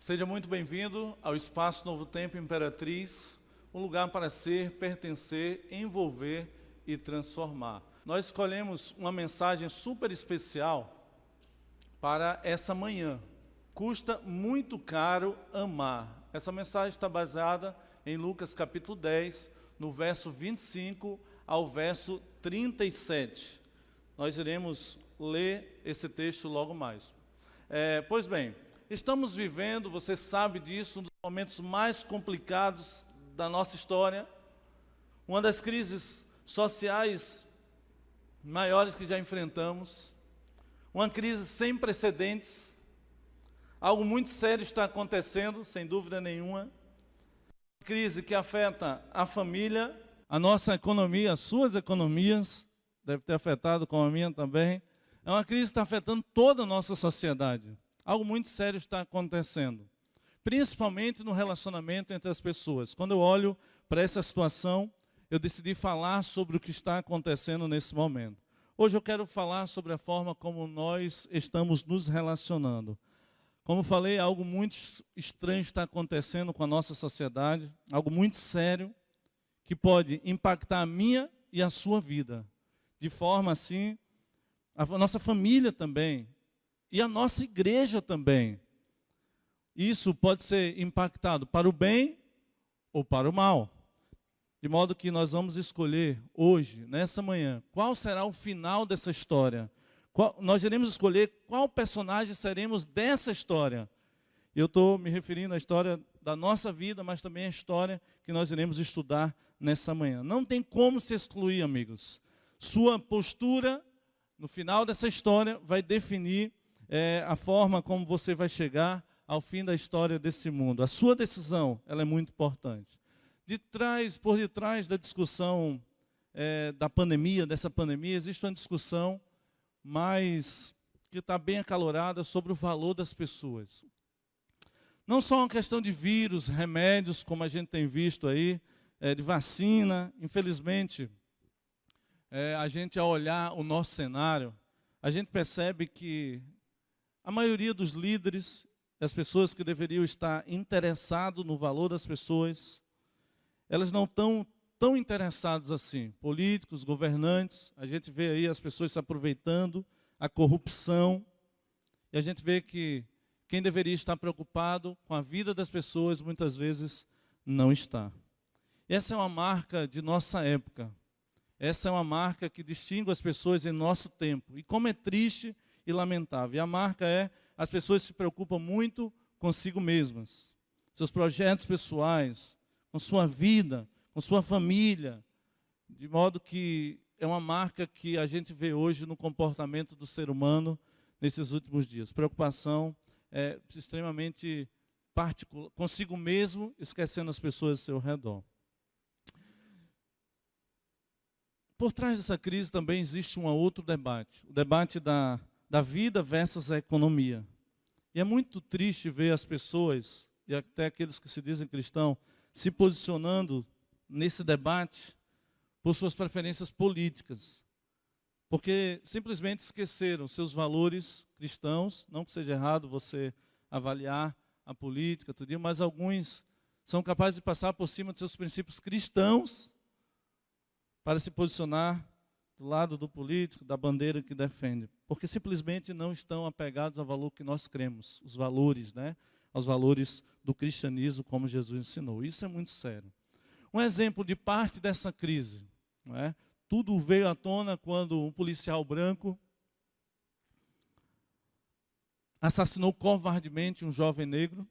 Seja muito bem-vindo ao Espaço Novo Tempo Imperatriz, um lugar para ser, pertencer, envolver e transformar. Nós escolhemos uma mensagem super especial para essa manhã. Custa muito caro amar. Essa mensagem está baseada em Lucas capítulo 10, no verso 25 ao verso 37. Nós iremos ler esse texto logo mais. Pois bem, estamos vivendo, você sabe disso, um dos momentos mais complicados da nossa história, uma das crises sociais maiores que já enfrentamos, uma crise sem precedentes, algo muito sério está acontecendo, sem dúvida nenhuma, crise que afeta a família, a nossa economia, as suas economias, deve ter afetado como a minha também, é uma crise que está afetando toda a nossa sociedade. Algo muito sério está acontecendo, principalmente no relacionamento entre as pessoas. Quando eu olho para essa situação, eu decidi falar sobre o que está acontecendo nesse momento. Hoje eu quero falar sobre a forma como nós estamos nos relacionando. Como falei, algo muito estranho está acontecendo com a nossa sociedade, algo muito sério, que pode impactar a minha e a sua vida. De forma assim, a nossa família também, e a nossa igreja também. Isso pode ser impactado para o bem ou para o mal. De modo que nós vamos escolher hoje, nessa manhã, qual será o final dessa história. Nós iremos escolher qual personagem seremos dessa história. Eu estou me referindo à história da nossa vida, mas também à história que nós iremos estudar nessa manhã. Não tem como se excluir, amigos. Sua postura, no final dessa história, vai definir a forma como você vai chegar ao fim da história desse mundo. A sua decisão, ela é muito importante. Por detrás da discussão da pandemia, dessa pandemia, existe uma discussão que está bem acalorada sobre o valor das pessoas. Não só uma questão de vírus, remédios, como a gente tem visto aí, de vacina. Infelizmente, a gente, ao olhar o nosso cenário, a gente percebe que a maioria dos líderes, das pessoas que deveriam estar interessados no valor das pessoas, elas não estão tão interessadas assim. Políticos, governantes, a gente vê aí as pessoas se aproveitando, a corrupção, e a gente vê que quem deveria estar preocupado com a vida das pessoas, muitas vezes não está. E essa é uma marca de nossa época. Essa é uma marca que distingue as pessoas em nosso tempo. E como é triste e lamentável. E a marca as pessoas se preocupam muito consigo mesmas. Seus projetos pessoais, com sua vida, com sua família. De modo que é uma marca que a gente vê hoje no comportamento do ser humano nesses últimos dias. Preocupação extremamente particular, consigo mesmo, esquecendo as pessoas ao seu redor. Por trás dessa crise também existe um outro debate. O debate da vida versus a economia. E é muito triste ver as pessoas, e até aqueles que se dizem cristãos, se posicionando nesse debate por suas preferências políticas. Porque simplesmente esqueceram seus valores cristãos. Não que seja errado você avaliar a política, tudo isso, mas alguns são capazes de passar por cima de seus princípios cristãos para se posicionar do lado do político, da bandeira que defende. Porque simplesmente não estão apegados ao valor que nós cremos, os valores, aos valores do cristianismo, como Jesus ensinou. Isso é muito sério. Um exemplo de parte dessa crise, tudo veio à tona quando um policial branco assassinou covardemente um jovem negro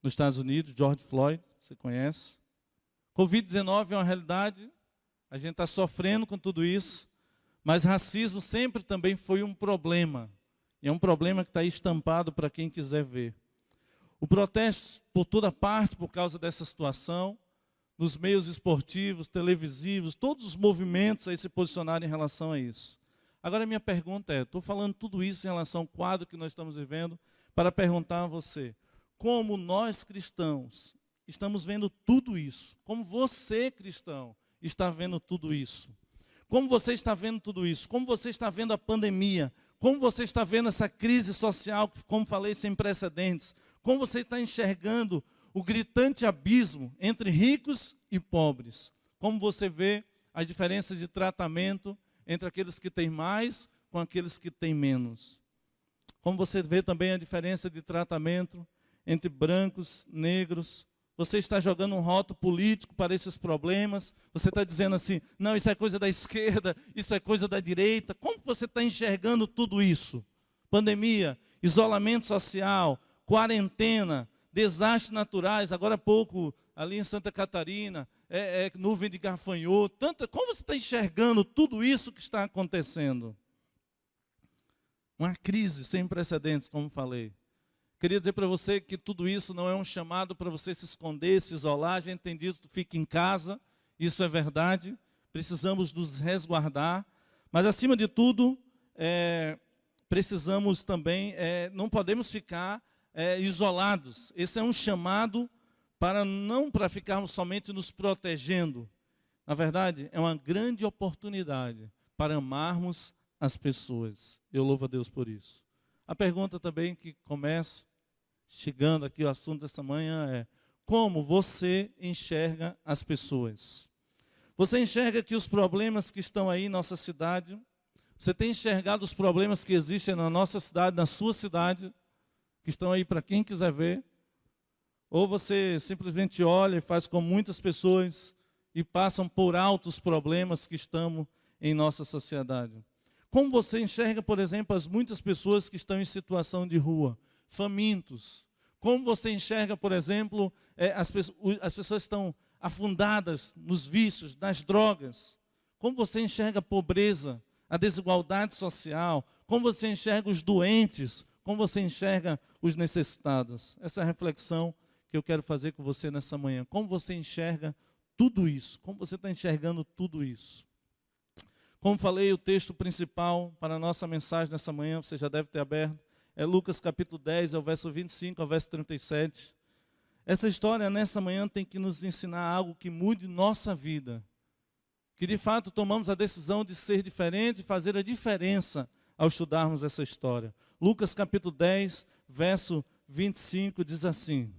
nos Estados Unidos, George Floyd, você conhece. Covid-19 é uma realidade. A gente está sofrendo com tudo isso, mas racismo sempre também foi um problema. E é um problema que está aí estampado para quem quiser ver. O protesto por toda parte por causa dessa situação, nos meios esportivos, televisivos, todos os movimentos aí se posicionaram em relação a isso. Agora a minha pergunta estou falando tudo isso em relação ao quadro que nós estamos vivendo, para perguntar a você, como nós cristãos estamos vendo tudo isso? Como você, cristão, está vendo tudo isso? Como você está vendo tudo isso? Como você está vendo a pandemia? Como você está vendo essa crise social, como falei, sem precedentes? Como você está enxergando o gritante abismo entre ricos e pobres? Como você vê a diferença de tratamento entre aqueles que têm mais com aqueles que têm menos? Como você vê também a diferença de tratamento entre brancos, negros? Você está jogando um rótulo político para esses problemas? Você está dizendo assim, não, isso é coisa da esquerda, isso é coisa da direita. Como você está enxergando tudo isso? Pandemia, isolamento social, quarentena, desastres naturais, agora há pouco, ali em Santa Catarina, nuvem de gafanhoto. Como você está enxergando tudo isso que está acontecendo? Uma crise sem precedentes, como falei. Queria dizer para você que tudo isso não é um chamado para você se esconder, se isolar. A gente tem dito, fique em casa, isso é verdade. Precisamos nos resguardar. Mas, acima de tudo, precisamos também, não podemos ficar isolados. Esse é um chamado não para ficarmos somente nos protegendo. Na verdade, é uma grande oportunidade para amarmos as pessoas. Eu louvo a Deus por isso. A pergunta também que começa, chegando aqui o assunto dessa manhã é: como você enxerga as pessoas? Você enxerga que os problemas que estão aí em nossa cidade, você tem enxergado os problemas que existem na nossa cidade, na sua cidade, que estão aí para quem quiser ver? Ou você simplesmente olha e faz como muitas pessoas e passam por alto os problemas que estão em nossa sociedade? Como você enxerga, por exemplo, as muitas pessoas que estão em situação de rua, famintos? Como você enxerga, por exemplo, as pessoas que estão afundadas nos vícios, nas drogas? Como você enxerga a pobreza, a desigualdade social? Como você enxerga os doentes? Como você enxerga os necessitados? Essa é a reflexão que eu quero fazer com você nessa manhã. Como você enxerga tudo isso? Como você está enxergando tudo isso? Como falei, o texto principal para a nossa mensagem nessa manhã, você já deve ter aberto, é Lucas capítulo 10, é o verso 25 ao verso 37. Essa história nessa manhã tem que nos ensinar algo que mude nossa vida. Que de fato tomamos a decisão de ser diferente e fazer a diferença ao estudarmos essa história. Lucas capítulo 10, verso 25 diz assim: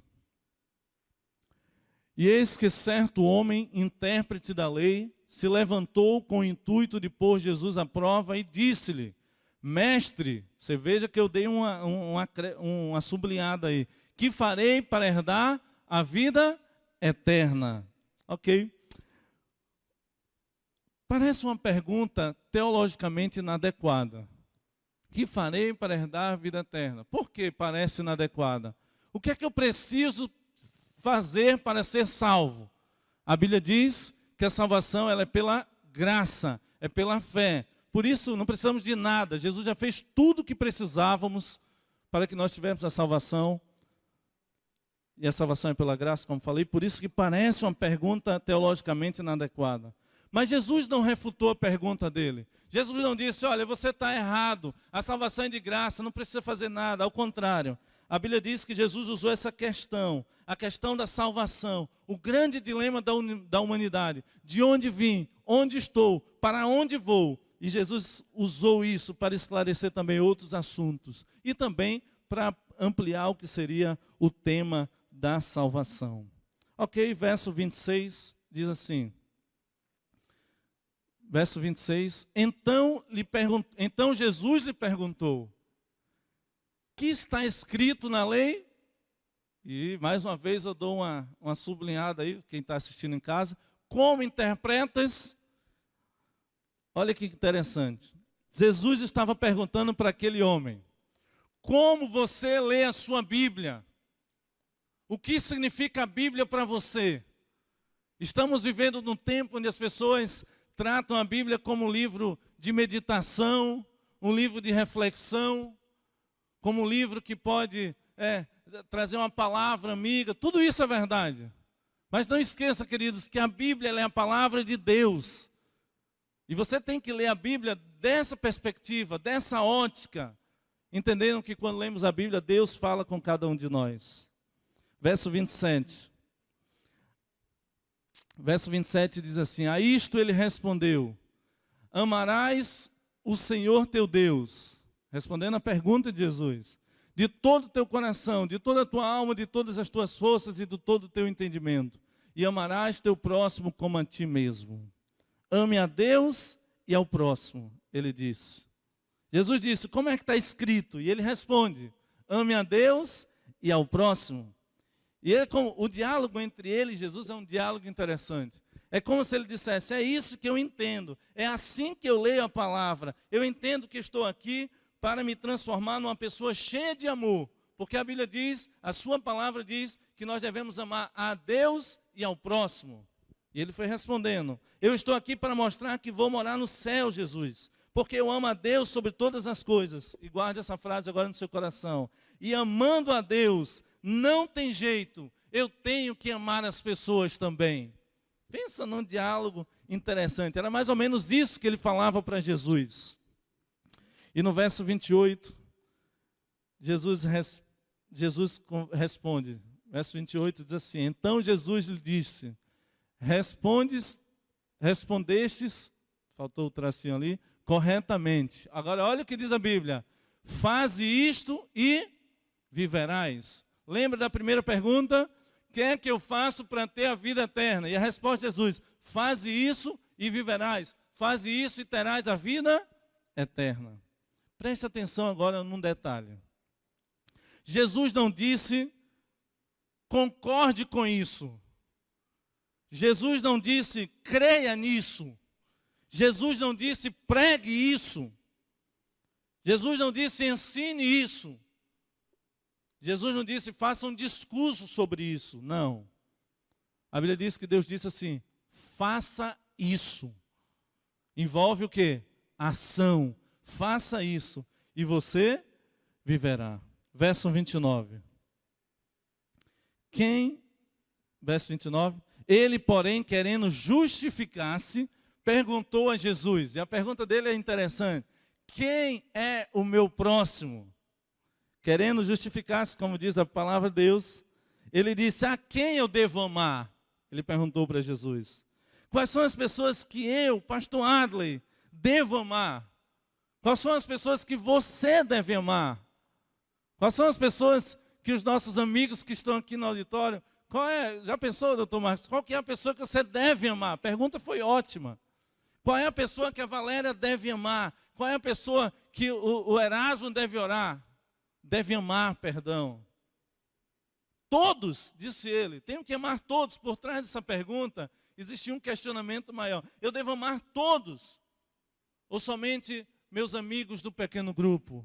E eis que certo homem, intérprete da lei, se levantou com o intuito de pôr Jesus à prova e disse-lhe: Mestre, você veja que eu dei uma sublinhada aí, que farei para herdar a vida eterna? Ok? Parece uma pergunta teologicamente inadequada. Que farei para herdar a vida eterna? Por que parece inadequada? O que é que eu preciso fazer para ser salvo? A Bíblia diz que a salvação ela é pela graça, é pela fé. Por isso não precisamos de nada. Jesus já fez tudo o que precisávamos para que nós tivéssemos a salvação. E a salvação é pela graça, como falei. Por isso que parece uma pergunta teologicamente inadequada. Mas Jesus não refutou a pergunta dele. Jesus não disse: olha, você está errado, a salvação é de graça, não precisa fazer nada. Ao contrário, a Bíblia diz que Jesus usou essa questão, a questão da salvação, o grande dilema da humanidade. De onde vim, onde estou, para onde vou? E Jesus usou isso para esclarecer também outros assuntos. E também para ampliar o que seria o tema da salvação. Ok, verso 26 diz assim. Verso 26. Então Jesus lhe perguntou: que está escrito na lei? E mais uma vez eu dou uma sublinhada aí, quem está assistindo em casa. Como interpretas? Olha que interessante. Jesus estava perguntando para aquele homem: como você lê a sua Bíblia? O que significa a Bíblia para você? Estamos vivendo num tempo onde as pessoas tratam a Bíblia como um livro de meditação, um livro de reflexão, como um livro que pode trazer uma palavra amiga. Tudo isso é verdade. Mas não esqueça, queridos, que a Bíblia ela é a palavra de Deus. E você tem que ler a Bíblia dessa perspectiva, dessa ótica, entendendo que quando lemos a Bíblia, Deus fala com cada um de nós. Verso 27. Verso 27 diz assim: a isto ele respondeu: amarás o Senhor teu Deus. Respondendo a pergunta de Jesus: de todo o teu coração, de toda a tua alma, de todas as tuas forças e de todo o teu entendimento. E amarás teu próximo como a ti mesmo. Ame a Deus e ao próximo, ele disse. Jesus disse, como é que está escrito? E ele responde, ame a Deus e ao próximo. E o diálogo entre ele e Jesus é um diálogo interessante. É como se ele dissesse, é isso que eu entendo, é assim que eu leio a palavra. Eu entendo que estou aqui para me transformar numa pessoa cheia de amor. Porque a Bíblia diz, a sua palavra diz, que nós devemos amar a Deus e ao próximo. E ele foi respondendo, eu estou aqui para mostrar que vou morar no céu, Jesus. Porque eu amo a Deus sobre todas as coisas. E guarde essa frase agora no seu coração. E amando a Deus, não tem jeito, eu tenho que amar as pessoas também. Pensa num diálogo interessante. Era mais ou menos isso que ele falava para Jesus. E no verso 28, Jesus responde. Verso 28 diz assim, então Jesus lhe disse, respondestes, faltou o tracinho ali, corretamente. Agora olha o que diz a Bíblia. Faze isto e viverás. Lembra da primeira pergunta? O que é que eu faço para ter a vida eterna? E a resposta de Jesus, faze isso e viverás. Faze isso e terás a vida eterna. Preste atenção agora num detalhe. Jesus não disse, concorde com isso. Jesus não disse, creia nisso. Jesus não disse, pregue isso. Jesus não disse, ensine isso. Jesus não disse, faça um discurso sobre isso. Não. A Bíblia diz que Deus disse assim, faça isso. Envolve o quê? Ação. Faça isso e você viverá. Verso 29. Verso 29. Ele, porém, querendo justificar-se, perguntou a Jesus. E a pergunta dele é interessante. Quem é o meu próximo? Querendo justificar-se, como diz a palavra de Deus, ele disse, a quem eu devo amar? Ele perguntou para Jesus. Quais são as pessoas que eu, pastor Adley, devo amar? Quais são as pessoas que você deve amar? Quais são as pessoas que os nossos amigos que estão aqui no auditório, já pensou, doutor Marcos, qual que é a pessoa que você deve amar? A pergunta foi ótima. Qual é a pessoa que a Valéria deve amar? Qual é a pessoa que o Erasmo deve orar? Deve amar, perdão. Todos, disse ele, tenho que amar todos. Por trás dessa pergunta, existia um questionamento maior. Eu devo amar todos? Ou somente meus amigos do pequeno grupo?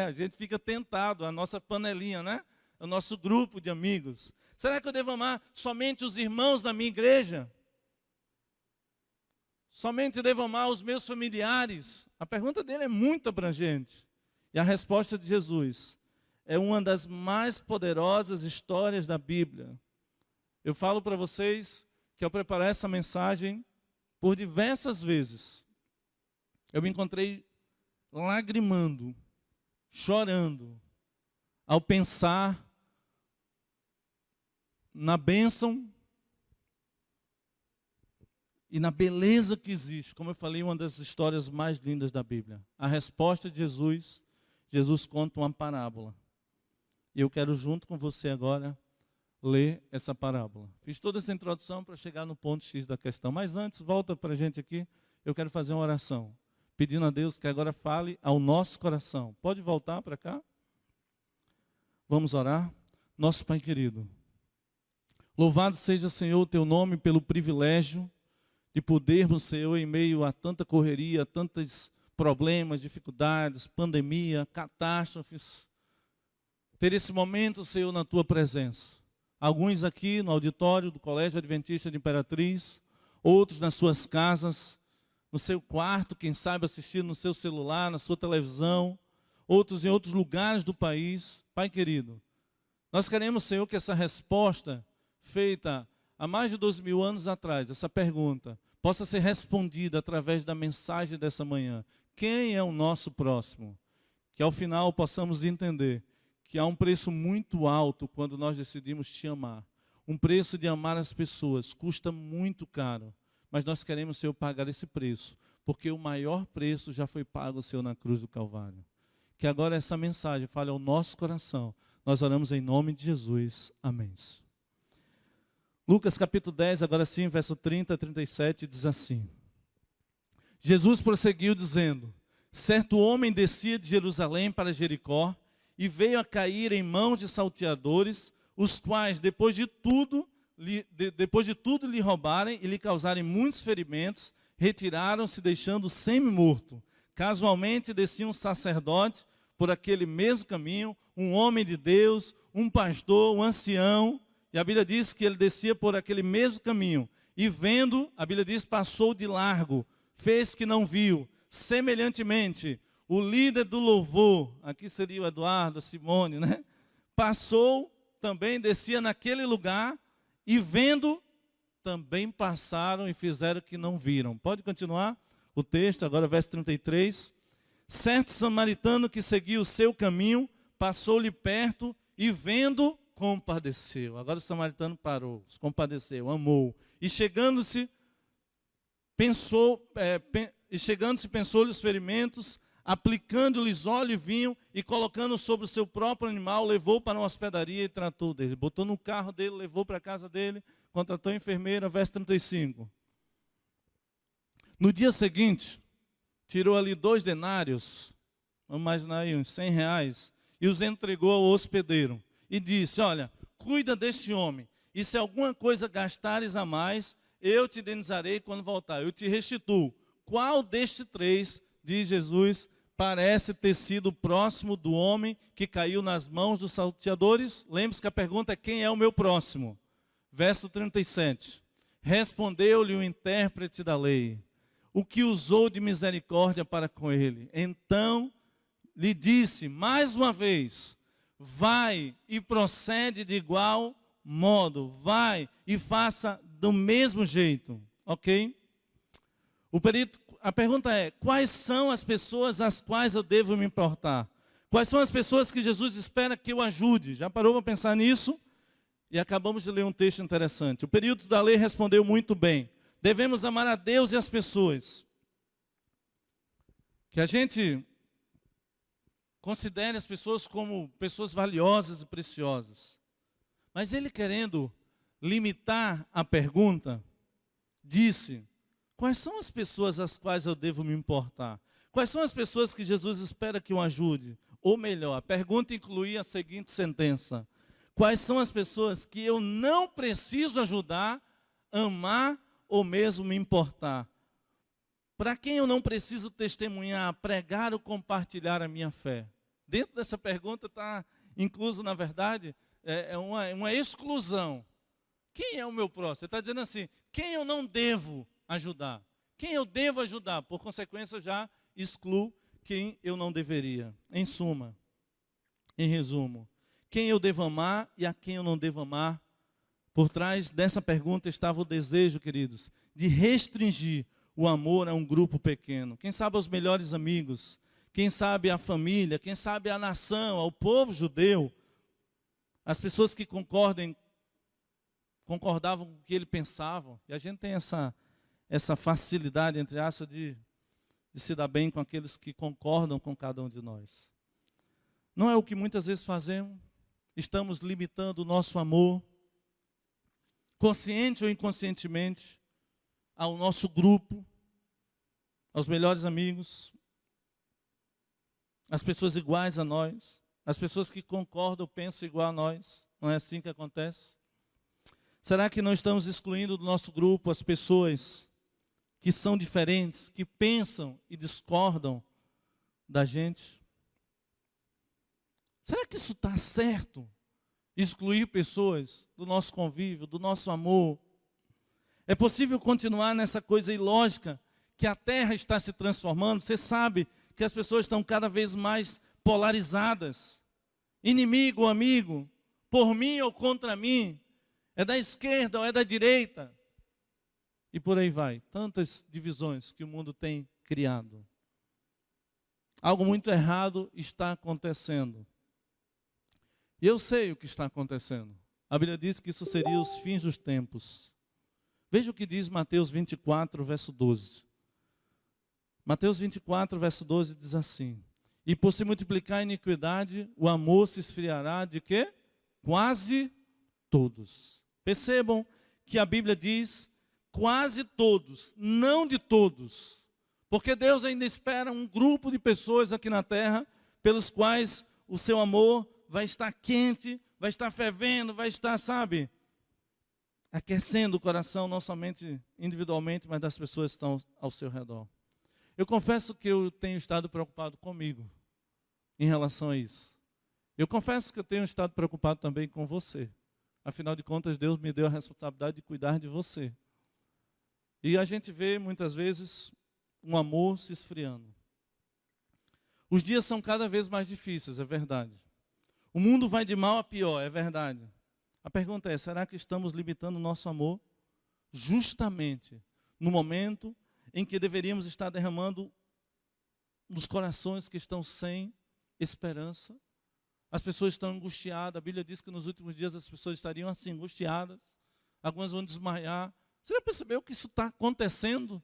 A gente fica tentado, a nossa panelinha, né? O nosso grupo de amigos. Será que eu devo amar somente os irmãos da minha igreja? Somente devo amar os meus familiares? A pergunta dele é muito abrangente. E a resposta de Jesus é uma das mais poderosas histórias da Bíblia. Eu falo para vocês que ao preparar essa mensagem, por diversas vezes, eu me encontrei lagrimando, chorando, ao pensar na bênção e na beleza que existe. Como eu falei, uma das histórias mais lindas da Bíblia. A resposta de Jesus, Jesus conta uma parábola. E eu quero junto com você agora ler essa parábola. Fiz toda essa introdução para chegar no ponto X da questão. Mas antes, volta para a gente aqui, eu quero fazer uma oração. Pedindo a Deus que agora fale ao nosso coração. Pode voltar para cá? Vamos orar? Nosso Pai querido, louvado seja, Senhor, o teu nome pelo privilégio de podermos, Senhor, em meio a tanta correria, a tantos problemas, dificuldades, pandemia, catástrofes, ter esse momento, Senhor, na tua presença. Alguns aqui no auditório do Colégio Adventista de Imperatriz, outros nas suas casas, no seu quarto, quem sabe assistindo no seu celular, na sua televisão, outros em outros lugares do país. Pai querido, nós queremos, Senhor, que essa resposta feita há mais de 2000 anos atrás, essa pergunta, possa ser respondida através da mensagem dessa manhã. Quem é o nosso próximo? Que ao final possamos entender que há um preço muito alto quando nós decidimos te amar. Um preço de amar as pessoas custa muito caro, mas nós queremos, Senhor, pagar esse preço, porque o maior preço já foi pago, Senhor, na cruz do Calvário. Que agora essa mensagem fale ao nosso coração. Nós oramos em nome de Jesus. Amém. Lucas capítulo 10, agora sim, verso 30 a 37, diz assim. Jesus prosseguiu dizendo: certo homem descia de Jerusalém para Jericó e veio a cair em mãos de salteadores, os quais, depois de tudo lhe roubarem e lhe causarem muitos ferimentos, retiraram-se deixando semi-morto. Casualmente descia um sacerdote por aquele mesmo caminho, um homem de Deus, um pastor, um ancião, e a Bíblia diz que ele descia por aquele mesmo caminho, e vendo, a Bíblia diz, passou de largo, fez que não viu. Semelhantemente, o líder do louvor, aqui seria o Eduardo, a Simone, né? Passou também, descia naquele lugar, e vendo, também passaram e fizeram que não viram. Pode continuar o texto, agora verso 33. Certo samaritano que seguia o seu caminho, passou-lhe perto e vendo, compadeceu. Agora o samaritano parou, se compadeceu, amou. E chegando-se, pensou-lhe os ferimentos, aplicando-lhes óleo e vinho e colocando sobre o seu próprio animal, levou para uma hospedaria e tratou dele. Botou no carro dele, levou para a casa dele, contratou a enfermeira, verso 35. No dia seguinte, tirou ali 2 denários, vamos imaginar aí, uns R$100, e os entregou ao hospedeiro. E disse, olha, cuida deste homem, e se alguma coisa gastares a mais, eu te indenizarei quando voltar, eu te restituo. Qual destes 3, diz Jesus, parece ter sido próximo do homem que caiu nas mãos dos salteadores? Lembre-se que a pergunta é, quem é o meu próximo? Verso 37. Respondeu-lhe o intérprete da lei, o que usou de misericórdia para com ele. Então lhe disse mais uma vez, vai e procede de igual modo, vai e faça do mesmo jeito, ok? A pergunta é, quais são as pessoas às quais eu devo me importar? Quais são as pessoas que Jesus espera que eu ajude? Já parou para pensar nisso? E acabamos de ler um texto interessante. O período da lei respondeu muito bem. Devemos amar a Deus e as pessoas. Que a gente considere as pessoas como pessoas valiosas e preciosas. Mas ele, querendo limitar a pergunta, disse, quais são as pessoas às quais eu devo me importar? Quais são as pessoas que Jesus espera que eu ajude? Ou melhor, a pergunta incluía a seguinte sentença: quais são as pessoas que eu não preciso ajudar, amar ou mesmo me importar? Para quem eu não preciso testemunhar, pregar ou compartilhar a minha fé? Dentro dessa pergunta está incluso, na verdade, uma exclusão. Quem é o meu próximo? Você está dizendo assim, quem eu não devo ajudar? Quem eu devo ajudar? Por consequência, eu já excluo quem eu não deveria. Em suma, em resumo, quem eu devo amar e a quem eu não devo amar? Por trás dessa pergunta estava o desejo, queridos, de restringir o amor a um grupo pequeno. Quem sabe aos melhores amigos, quem sabe a família, quem sabe a nação, ao povo judeu, as pessoas que concordavam com o que ele pensava. E a gente tem essa facilidade, entre aspas, de se dar bem com aqueles que concordam com cada um de nós. Não é o que muitas vezes fazemos? Estamos limitando o nosso amor, consciente ou inconscientemente, ao nosso grupo, aos melhores amigos, às pessoas iguais a nós, às pessoas que concordam ou pensam igual a nós. Não é assim que acontece? Será que não estamos excluindo do nosso grupo as pessoas que são diferentes, que pensam e discordam da gente? Será que isso está certo? Excluir pessoas do nosso convívio, do nosso amor? É possível continuar nessa coisa ilógica que a Terra está se transformando? Você sabe que as pessoas estão cada vez mais polarizadas. Inimigo ou amigo, por mim ou contra mim, é da esquerda ou é da direita. E por aí vai, tantas divisões que o mundo tem criado. Algo muito errado está acontecendo. E eu sei o que está acontecendo. A Bíblia diz que isso seria os fins dos tempos. Veja o que diz Mateus 24, verso 12. Mateus 24, verso 12 diz assim: E por se multiplicar a iniquidade, o amor se esfriará de quê? Quase todos. Percebam que a Bíblia diz quase todos, não de todos. Porque Deus ainda espera um grupo de pessoas aqui na terra pelos quais o seu amor vai estar quente, vai estar fervendo, vai estar, sabe, aquecendo o coração, não somente individualmente, mas das pessoas que estão ao seu redor. Eu confesso que eu tenho estado preocupado comigo em relação a isso. Eu confesso que eu tenho estado preocupado também com você. Afinal de contas, Deus me deu a responsabilidade de cuidar de você. E a gente vê, muitas vezes, um amor se esfriando. Os dias são cada vez mais difíceis, é verdade. O mundo vai de mal a pior, é verdade. A pergunta é, será que estamos limitando o nosso amor justamente no momento em que deveríamos estar derramando nos corações que estão sem esperança? As pessoas estão angustiadas. A Bíblia diz que nos últimos dias as pessoas estariam assim, angustiadas. Algumas vão desmaiar. Você já percebeu que isso está acontecendo?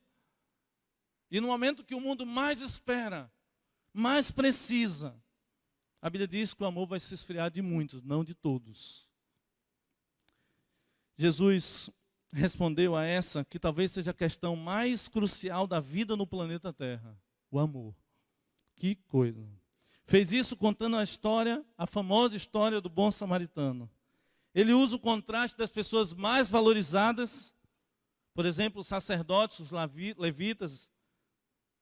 E no momento que o mundo mais espera, mais precisa, a Bíblia diz que o amor vai se esfriar de muitos, não de todos. Jesus respondeu a essa, que talvez seja a questão mais crucial da vida no planeta Terra: o amor. Que coisa! Fez isso contando a história, a famosa história do bom samaritano. Ele usa o contraste das pessoas mais valorizadas, por exemplo, os sacerdotes, os levitas,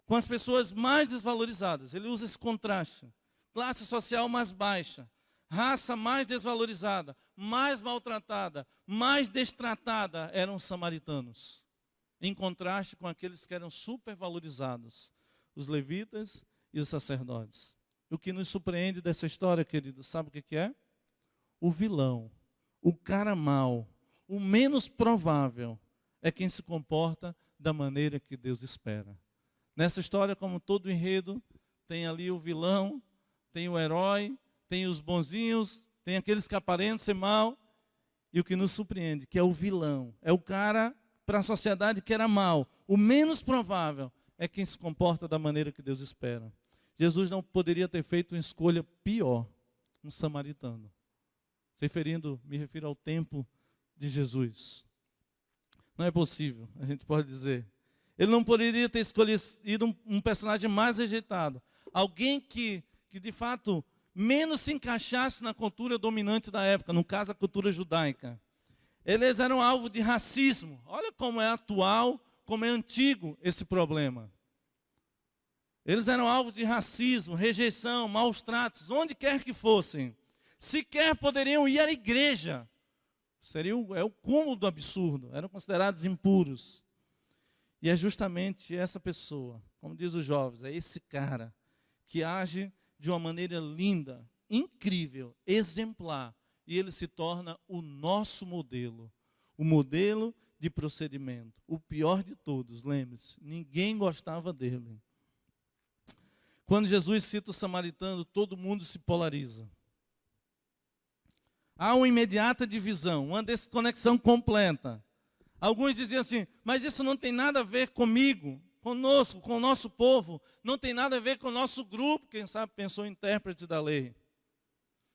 com as pessoas mais desvalorizadas. Ele usa esse contraste. Classe social mais baixa, raça mais desvalorizada, mais maltratada, mais destratada eram os samaritanos, em contraste com aqueles que eram supervalorizados, os levitas e os sacerdotes. O que nos surpreende dessa história, querido, sabe o que é? O vilão, o cara mau, o menos provável é quem se comporta da maneira que Deus espera. Nessa história, como todo enredo, tem ali o vilão, tem o herói, tem os bonzinhos, tem aqueles que aparentam ser mal. E o que nos surpreende, que é o vilão, é o cara para a sociedade que era mal. O menos provável é quem se comporta da maneira que Deus espera. Jesus não poderia ter feito uma escolha pior, um samaritano. Me refiro ao tempo de Jesus. Não é possível, a gente pode dizer. Ele não poderia ter escolhido um personagem mais rejeitado. Alguém que de fato menos se encaixasse na cultura dominante da época, no caso a cultura judaica. Eles eram alvo de racismo. Olha como é atual, como é antigo esse problema. Eles eram alvo de racismo, rejeição, maus tratos, onde quer que fossem. Sequer poderiam ir à igreja. É o cúmulo do absurdo. Eram considerados impuros. E é justamente essa pessoa, como diz os jovens, é esse cara que age de uma maneira linda, incrível, exemplar. E ele se torna o nosso modelo. O modelo de procedimento. O pior de todos, lembre-se, ninguém gostava dele. Quando Jesus cita o samaritano, todo mundo se polariza. Há uma imediata divisão, uma desconexão completa. Alguns diziam assim, mas isso não tem nada a ver comigo, conosco, com o nosso povo. Não tem nada a ver com o nosso grupo, quem sabe pensou intérprete da lei.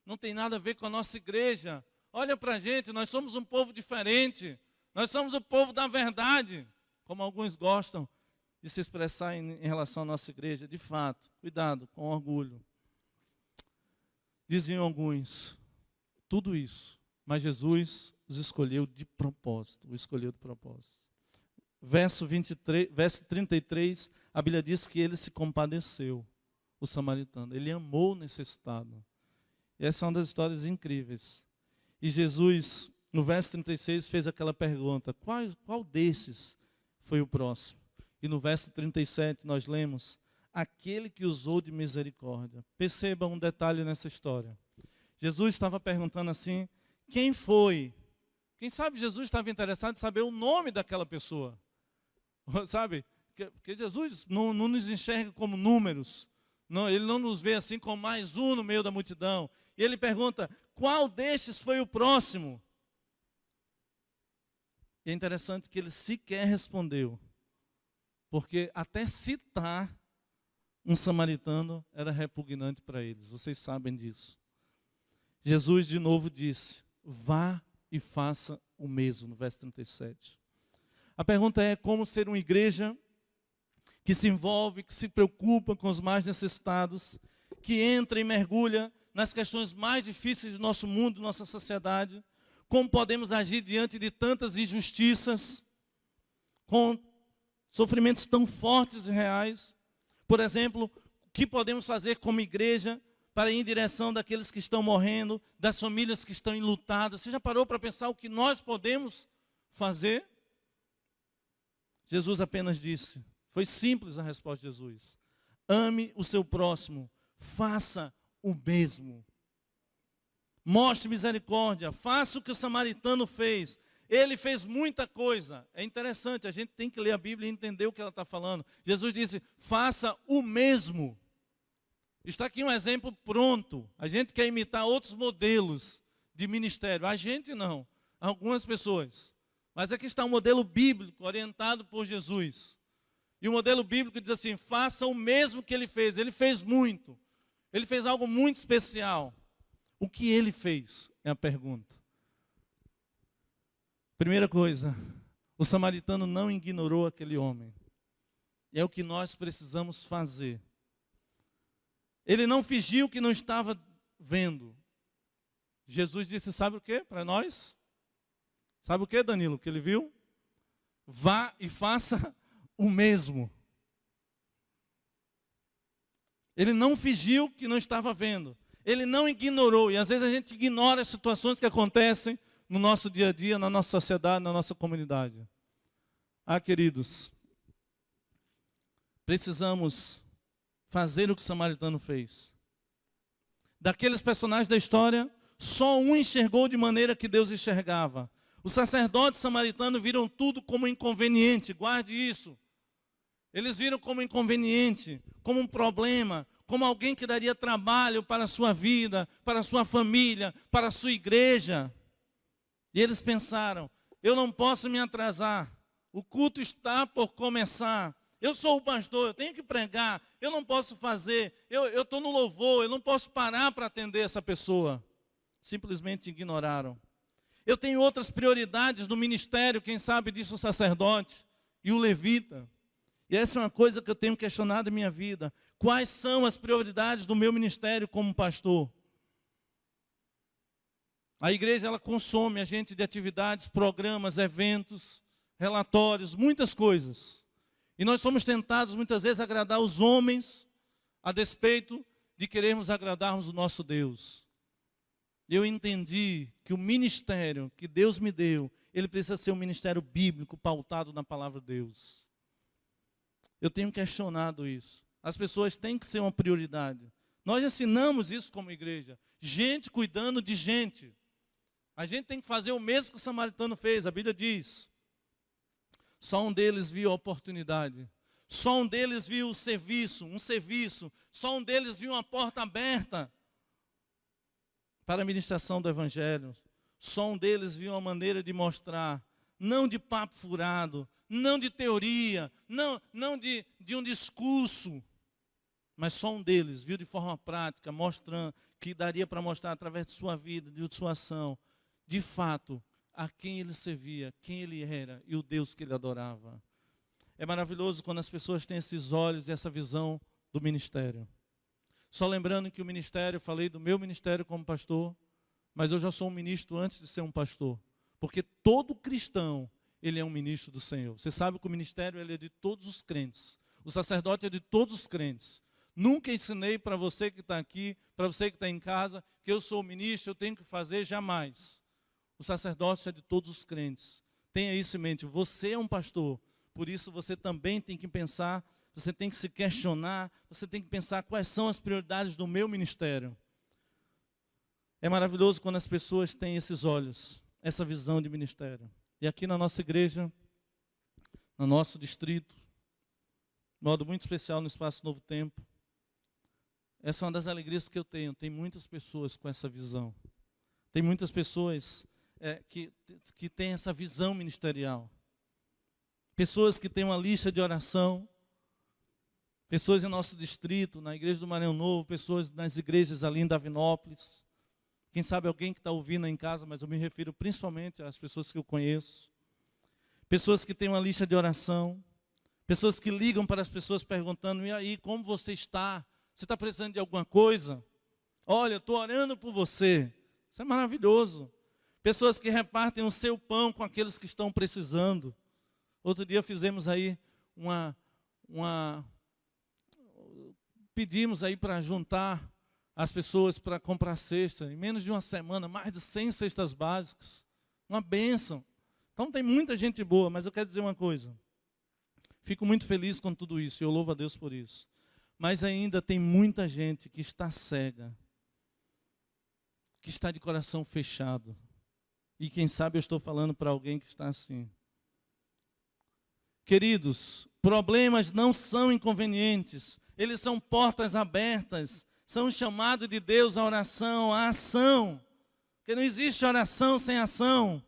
Não tem nada a ver com a nossa igreja. Olha para a gente, nós somos um povo diferente. Nós somos o povo da verdade, como alguns gostam de se expressar em relação à nossa igreja. De fato, cuidado, com orgulho. Diziam alguns, tudo isso, mas Jesus os escolheu de propósito, o escolheu de propósito. Verso 33, a Bíblia diz que ele se compadeceu, o samaritano. Ele amou o necessitado. E essa é uma das histórias incríveis. E Jesus, no verso 36, fez aquela pergunta, qual desses foi o próximo? E no verso 37 nós lemos, aquele que usou de misericórdia. Perceba um detalhe nessa história. Jesus estava perguntando assim, quem foi? Quem sabe Jesus estava interessado em saber o nome daquela pessoa. Sabe? Porque Jesus não nos enxerga como números. Não, ele não nos vê assim como mais um no meio da multidão. E ele pergunta, qual destes foi o próximo? E é interessante que ele sequer respondeu. Porque até citar um samaritano era repugnante para eles. Vocês sabem disso. Jesus de novo disse: vá e faça o mesmo, no verso 37. A pergunta é: como ser uma igreja que se envolve, que se preocupa com os mais necessitados, que entra e mergulha nas questões mais difíceis do nosso mundo, nossa sociedade? Como podemos agir diante de tantas injustiças, com sofrimentos tão fortes e reais? Por exemplo, o que podemos fazer como igreja para ir em direção daqueles que estão morrendo, das famílias que estão enlutadas? Você já parou para pensar o que nós podemos fazer? Jesus apenas disse, foi simples a resposta de Jesus: ame o seu próximo, faça o mesmo. Mostre misericórdia, faça o que o samaritano fez. Ele fez muita coisa. É interessante, a gente tem que ler a Bíblia e entender o que ela está falando. Jesus disse, faça o mesmo. Está aqui um exemplo pronto. A gente quer imitar outros modelos de ministério. A gente não, algumas pessoas. Mas aqui está um modelo bíblico orientado por Jesus. E o modelo bíblico diz assim: faça o mesmo que ele fez. Ele fez muito. Ele fez algo muito especial. O que ele fez é a pergunta. Primeira coisa, o samaritano não ignorou aquele homem. E é o que nós precisamos fazer. Ele não fingiu que não estava vendo. Jesus disse, sabe o que para nós? Sabe o que, Danilo, que ele viu? Vá e faça o mesmo. Ele não fingiu que não estava vendo. Ele não ignorou. E às vezes a gente ignora as situações que acontecem no nosso dia a dia, na nossa sociedade, na nossa comunidade. Ah, queridos, precisamos fazer o que o samaritano fez. Daqueles personagens da história, só um enxergou de maneira que Deus enxergava. Os sacerdotes samaritanos viram tudo como inconveniente, guarde isso. Eles viram como inconveniente, como um problema, como alguém que daria trabalho para a sua vida, para a sua família, para a sua igreja. E eles pensaram, eu não posso me atrasar, o culto está por começar, eu sou o pastor, eu tenho que pregar, eu não posso fazer, eu estou no louvor, eu não posso parar para atender essa pessoa. Simplesmente ignoraram. Eu tenho outras prioridades no ministério, quem sabe disso o sacerdote e o levita. E essa é uma coisa que eu tenho questionado em minha vida. Quais são as prioridades do meu ministério como pastor? A igreja, ela consome a gente de atividades, programas, eventos, relatórios, muitas coisas. E nós somos tentados muitas vezes a agradar os homens, a despeito de querermos agradarmos o nosso Deus. Eu entendi que o ministério que Deus me deu, ele precisa ser um ministério bíblico, pautado na palavra de Deus. Eu tenho questionado isso. As pessoas têm que ser uma prioridade. Nós ensinamos isso como igreja. Gente cuidando de gente. A gente tem que fazer o mesmo que o samaritano fez. A Bíblia diz, só um deles viu a oportunidade. Só um deles viu o serviço, um serviço. Só um deles viu uma porta aberta para a ministração do Evangelho. Só um deles viu uma maneira de mostrar, não de papo furado, não de teoria, não de um discurso, mas só um deles viu de forma prática, mostrando, que daria para mostrar através de sua vida, de sua ação, de fato, a quem ele servia, quem ele era e o Deus que ele adorava. É maravilhoso quando as pessoas têm esses olhos e essa visão do ministério. Só lembrando que o ministério, eu falei do meu ministério como pastor, mas eu já sou um ministro antes de ser um pastor. Porque todo cristão, ele é um ministro do Senhor. Você sabe que o ministério ele é de todos os crentes. O sacerdote é de todos os crentes. Nunca ensinei para você que está aqui, para você que está em casa, que eu sou ministro, eu tenho que fazer, jamais. O sacerdócio é de todos os crentes. Tenha isso em mente, você é um pastor, por isso você também tem que pensar, você tem que se questionar, você tem que pensar quais são as prioridades do meu ministério. É maravilhoso quando as pessoas têm esses olhos, essa visão de ministério. E aqui na nossa igreja, no nosso distrito, de modo muito especial no Espaço Novo Tempo, essa é uma das alegrias que eu tenho. Tem muitas pessoas com essa visão. Tem muitas pessoas que têm essa visão ministerial. Pessoas que têm uma lista de oração. pessoas em nosso distrito, na igreja do Maranhão Novo, pessoas nas igrejas ali em Davinópolis. Quem sabe alguém que está ouvindo em casa, mas eu me refiro principalmente às pessoas que eu conheço. Pessoas que têm uma lista de oração. Pessoas que ligam para as pessoas perguntando: e aí, como você está? Você está precisando de alguma coisa? Olha, eu estou orando por você. Isso é maravilhoso. Pessoas que repartem o seu pão com aqueles que estão precisando. Outro dia fizemos aí pedimos aí para juntar as pessoas para comprar cesta. Em menos de uma semana, mais de 100 cestas básicas. Uma bênção. Então tem muita gente boa, mas eu quero dizer uma coisa. Fico muito feliz com tudo isso e eu louvo a Deus por isso. Mas ainda tem muita gente que está cega, que está de coração fechado. E quem sabe eu estou falando para alguém que está assim. Queridos, problemas não são inconvenientes, eles são portas abertas, são um chamado de Deus à oração, à ação. Porque não existe oração sem ação.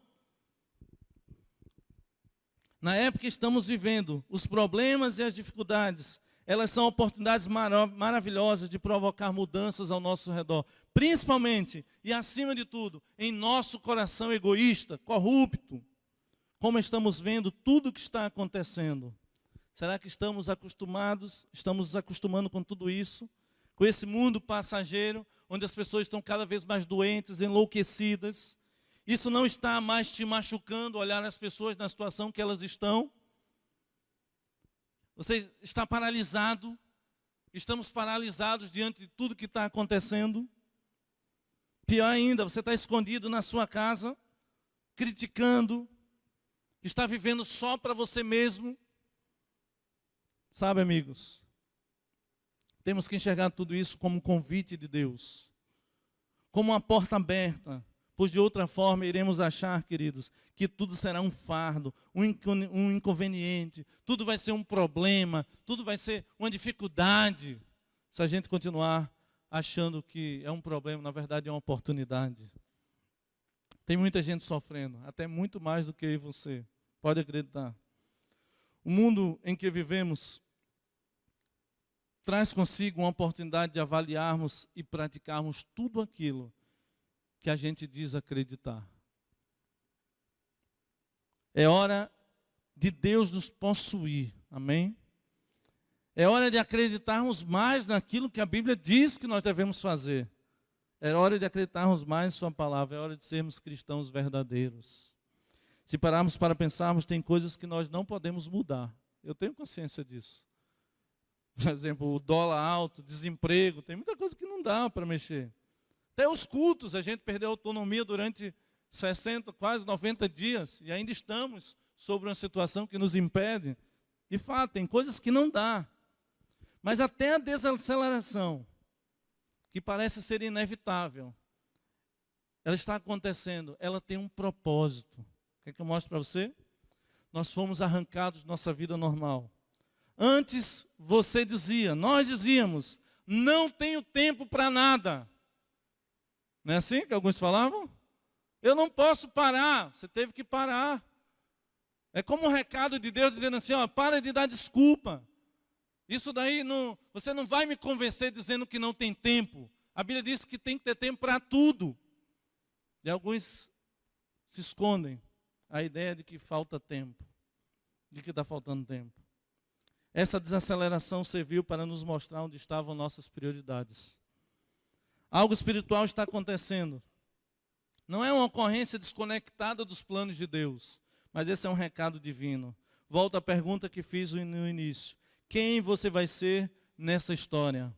Na época que estamos vivendo, os problemas e as dificuldades, elas são oportunidades maravilhosas de provocar mudanças ao nosso redor. Principalmente, e acima de tudo, em nosso coração egoísta, corrupto. Como estamos vendo tudo o que está acontecendo. Será que estamos nos acostumando com tudo isso? Com esse mundo passageiro, onde as pessoas estão cada vez mais doentes, enlouquecidas. Isso não está mais te machucando, olhar as pessoas na situação que elas estão? Você está paralisado? Estamos paralisados diante de tudo que está acontecendo? Pior ainda, você está escondido na sua casa, criticando, está vivendo só para você mesmo. Sabe, amigos, temos que enxergar tudo isso como um convite de Deus, como uma porta aberta. Pois de outra forma iremos achar, queridos, que tudo será um fardo, um inconveniente, tudo vai ser um problema, tudo vai ser uma dificuldade. Se a gente continuar achando que é um problema, na verdade é uma oportunidade. Tem muita gente sofrendo, até muito mais do que eu e você, pode acreditar. O mundo em que vivemos traz consigo uma oportunidade de avaliarmos e praticarmos tudo aquilo que a gente diz acreditar. É hora de Deus nos possuir, amém? É hora de acreditarmos mais naquilo que a Bíblia diz que nós devemos fazer. É hora de acreditarmos mais em sua palavra, é hora de sermos cristãos verdadeiros. Se pararmos para pensarmos, tem coisas que nós não podemos mudar. Eu tenho consciência disso. Por exemplo, o dólar alto, desemprego, tem muita coisa que não dá para mexer. Até os cultos, a gente perdeu a autonomia durante 60, quase 90 dias. E ainda estamos sobre uma situação que nos impede. De fato, tem coisas que não dá. Mas até a desaceleração, que parece ser inevitável, ela está acontecendo. Ela tem um propósito. Quer que eu mostre para você? Nós fomos arrancados de nossa vida normal. Antes nós dizíamos, não tenho tempo para nada. Não é assim que alguns falavam? Eu não posso parar. Você teve que parar. É como um recado de Deus dizendo assim, ó, para de dar desculpa. Isso daí, você não vai me convencer dizendo que não tem tempo. A Bíblia diz que tem que ter tempo para tudo. E alguns se escondem a ideia de que falta tempo. De que está faltando tempo. Essa desaceleração serviu para nos mostrar onde estavam nossas prioridades. Algo espiritual está acontecendo. Não é uma ocorrência desconectada dos planos de Deus, mas esse é um recado divino. Volto à pergunta que fiz no início. Quem você vai ser nessa história?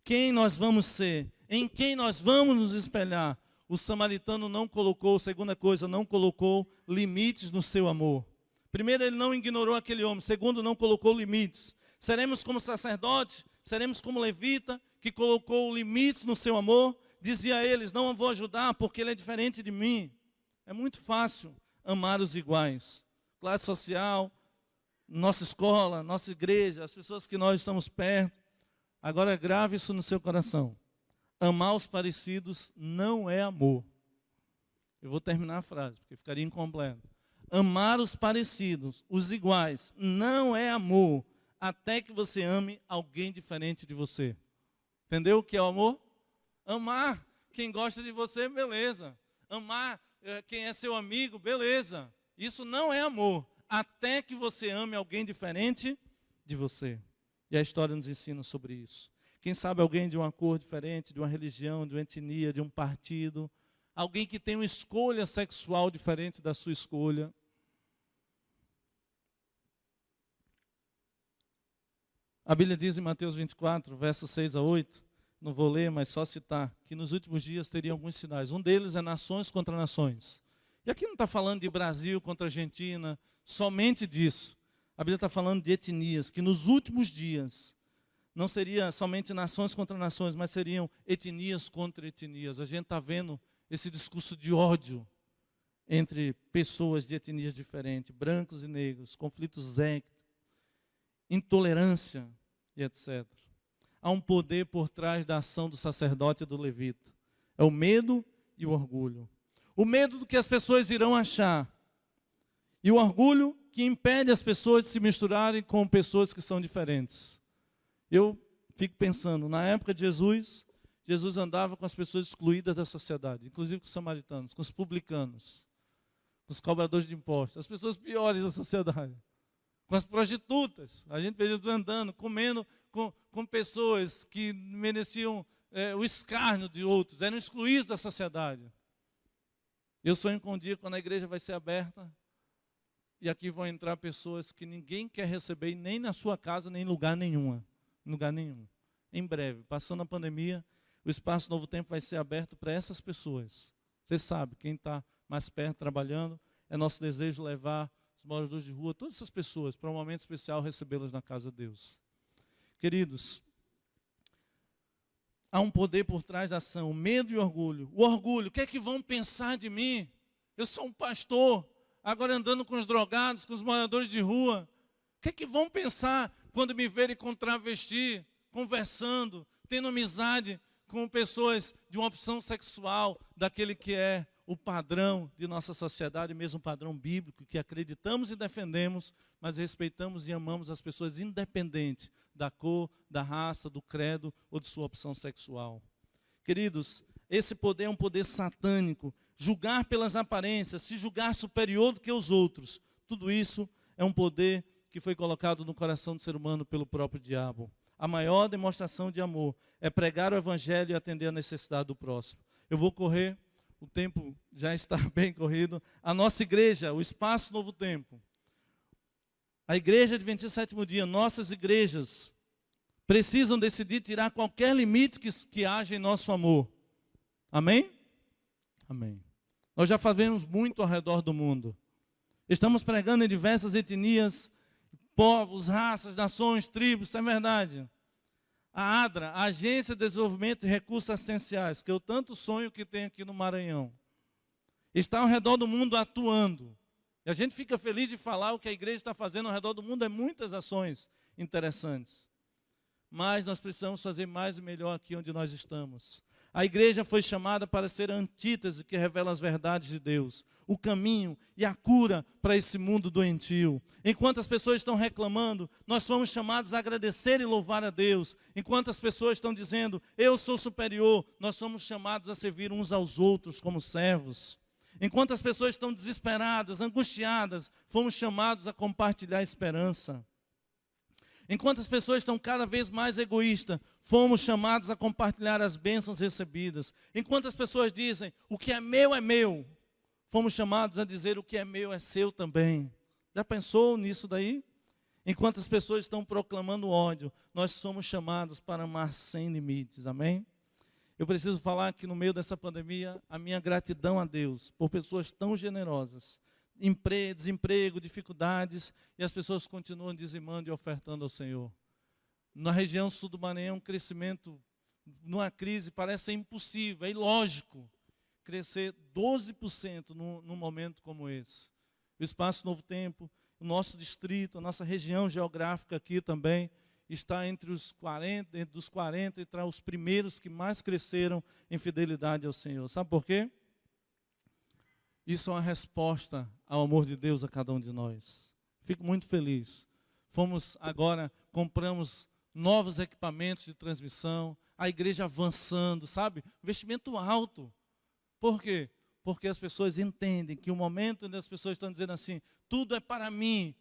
Quem nós vamos ser? Em quem nós vamos nos espelhar? O samaritano não colocou, segunda coisa, não colocou limites no seu amor. Primeiro, ele não ignorou aquele homem. Segundo, não colocou limites. Seremos como sacerdote? Seremos como levita? Que colocou limites no seu amor, dizia a eles, não vou ajudar porque ele é diferente de mim. É muito fácil amar os iguais. Classe social, nossa escola, nossa igreja, as pessoas que nós estamos perto. Agora grave isso no seu coração. Amar os parecidos não é amor. Eu vou terminar a frase, porque ficaria incompleto. Amar os parecidos, os iguais, não é amor. até que você ame alguém diferente de você. Entendeu o que é o amor? Amar quem gosta de você, beleza. Amar quem é seu amigo, beleza. Isso não é amor, até que você ame alguém diferente de você. E a história nos ensina sobre isso. Quem sabe alguém de uma cor diferente, de uma religião, de uma etnia, de um partido, alguém que tem uma escolha sexual diferente da sua escolha. A Bíblia diz em Mateus 24, versos 6 a 8, não vou ler, mas só citar, que nos últimos dias teriam alguns sinais. Um deles é nações contra nações. E aqui não está falando de Brasil contra Argentina, somente disso. A Bíblia está falando de etnias, que nos últimos dias não seria somente nações contra nações, mas seriam etnias contra etnias. A gente está vendo esse discurso de ódio entre pessoas de etnias diferentes, brancos e negros, conflitos étnicos, intolerância e etc. Há um poder por trás da ação do sacerdote e do levita. É o medo e o orgulho. O medo do que as pessoas irão achar. E o orgulho que impede as pessoas de se misturarem com pessoas que são diferentes. Eu fico pensando, na época de Jesus, Jesus andava com as pessoas excluídas da sociedade, inclusive com os samaritanos, com os publicanos, com os cobradores de impostos, as pessoas piores da sociedade, com as prostitutas. A gente vê Jesus andando, comendo com pessoas que mereciam o escárnio de outros, eram excluídos da sociedade. Eu sonho com um dia quando a igreja vai ser aberta, e aqui vão entrar pessoas que ninguém quer receber, nem na sua casa, nem em lugar nenhum. Em breve, passando a pandemia, o Espaço Novo Tempo vai ser aberto para essas pessoas. Você sabe, quem está mais perto trabalhando, é nosso desejo levar os moradores de rua, todas essas pessoas, para um momento especial, recebê-las na casa de Deus. Queridos, há um poder por trás da ação, o medo e o orgulho. O orgulho, o que é que vão pensar de mim? Eu sou um pastor, agora andando com os drogados, com os moradores de rua. O que é que vão pensar quando me verem com travesti, conversando, tendo amizade com pessoas de uma opção sexual, daquele que é o padrão de nossa sociedade, mesmo o padrão bíblico, que acreditamos e defendemos, mas respeitamos e amamos as pessoas independente da cor, da raça, do credo ou de sua opção sexual. Queridos, esse poder é um poder satânico. Julgar pelas aparências, se julgar superior do que os outros, tudo isso é um poder que foi colocado no coração do ser humano pelo próprio diabo. A maior demonstração de amor é pregar o evangelho e atender a necessidade do próximo. Eu vou correr, o tempo já está bem corrido. A nossa igreja, o Espaço Novo Tempo, a igreja Adventista do Sétimo Dia, nossas igrejas precisam decidir tirar qualquer limite que haja em nosso amor. Amém? Amém. Nós já fazemos muito ao redor do mundo. Estamos pregando em diversas etnias, povos, raças, nações, tribos, isso é verdade. A ADRA, a Agência de Desenvolvimento e Recursos Assistenciais, que eu tanto sonho que tem aqui no Maranhão, está ao redor do mundo atuando. E a gente fica feliz de falar o que a igreja está fazendo ao redor do mundo, é muitas ações interessantes. Mas nós precisamos fazer mais e melhor aqui onde nós estamos. A igreja foi chamada para ser a antítese que revela as verdades de Deus, o caminho e a cura para esse mundo doentio. Enquanto as pessoas estão reclamando, nós somos chamados a agradecer e louvar a Deus. Enquanto as pessoas estão dizendo, eu sou superior, nós somos chamados a servir uns aos outros como servos. Enquanto as pessoas estão desesperadas, angustiadas, fomos chamados a compartilhar a esperança. Enquanto as pessoas estão cada vez mais egoístas, fomos chamados a compartilhar as bênçãos recebidas. Enquanto as pessoas dizem, o que é meu, fomos chamados a dizer, o que é meu é seu também. Já pensou nisso daí? Enquanto as pessoas estão proclamando ódio, nós somos chamados para amar sem limites, amém? Eu preciso falar que no meio dessa pandemia, a minha gratidão a Deus, por pessoas tão generosas, desemprego, dificuldades, e as pessoas continuam dizimando e ofertando ao Senhor. Na região sul do Maranhão, um crescimento, numa crise, parece ser impossível, é ilógico, crescer 12% num momento como esse. O Espaço Novo Tempo, o nosso distrito, a nossa região geográfica aqui também, está entre os 40 e entre os primeiros que mais cresceram em fidelidade ao Senhor. Sabe por quê? Isso é uma resposta ao amor de Deus a cada um de nós. Fico muito feliz. compramos novos equipamentos de transmissão, a igreja avançando, sabe? Investimento alto. Por quê? Porque as pessoas entendem que o momento onde as pessoas estão dizendo assim, tudo é para mim.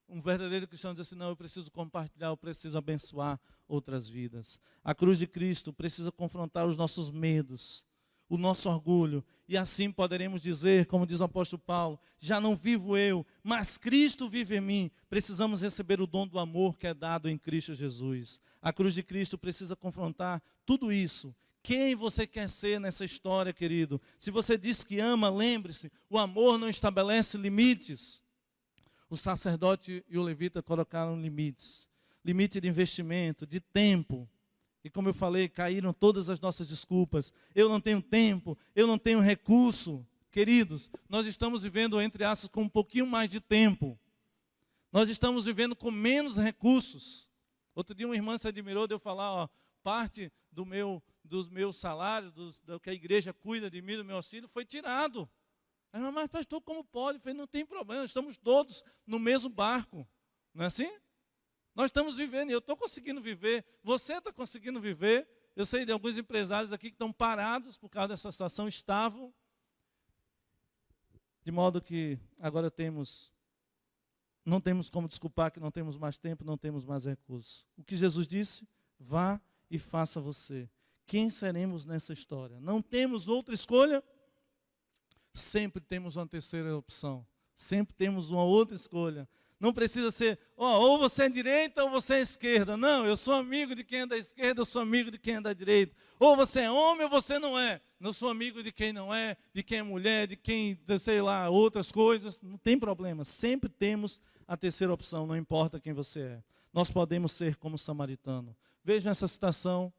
Um verdadeiro cristão diz assim, não, eu preciso compartilhar, eu preciso abençoar outras vidas. A cruz de Cristo precisa confrontar os nossos medos, o nosso orgulho. E assim poderemos dizer, como diz o apóstolo Paulo, já não vivo eu, mas Cristo vive em mim. Precisamos receber o dom do amor que é dado em Cristo Jesus. A cruz de Cristo precisa confrontar tudo isso. Quem você quer ser nessa história, querido? Se você diz que ama, lembre-se, o amor não estabelece limites. O sacerdote e o levita colocaram limites. Limite de investimento, de tempo. E como eu falei, caíram todas as nossas desculpas. Eu não tenho tempo, eu não tenho recurso. Queridos, nós estamos vivendo, entre aspas, com um pouquinho mais de tempo. Nós estamos vivendo com menos recursos. Outro dia uma irmã se admirou de eu falar, ó, parte dos meus salários, do que a igreja cuida de mim, do meu auxílio, foi tirado. Mas pastor, como pode? Eu falei, não tem problema, estamos todos no mesmo barco. Não é assim? Nós estamos vivendo, e eu estou conseguindo viver, você está conseguindo viver. Eu sei de alguns empresários aqui que estão parados por causa dessa situação, estavam. De modo que agora não temos como desculpar que não temos mais tempo, não temos mais recursos. O que Jesus disse? Vá e faça você. Quem seremos nessa história? Não temos outra escolha? Sempre temos uma terceira opção. Sempre temos uma outra escolha. Não precisa ser, ou você é direita ou você é esquerda. Não, eu sou amigo de quem é da esquerda, eu sou amigo de quem é da direita. Ou você é homem ou você não é. Eu sou amigo de quem não é, de quem é mulher, de quem, sei lá, outras coisas. Não tem problema. Sempre temos a terceira opção, não importa quem você é. Nós podemos ser como samaritano. Vejam essa citação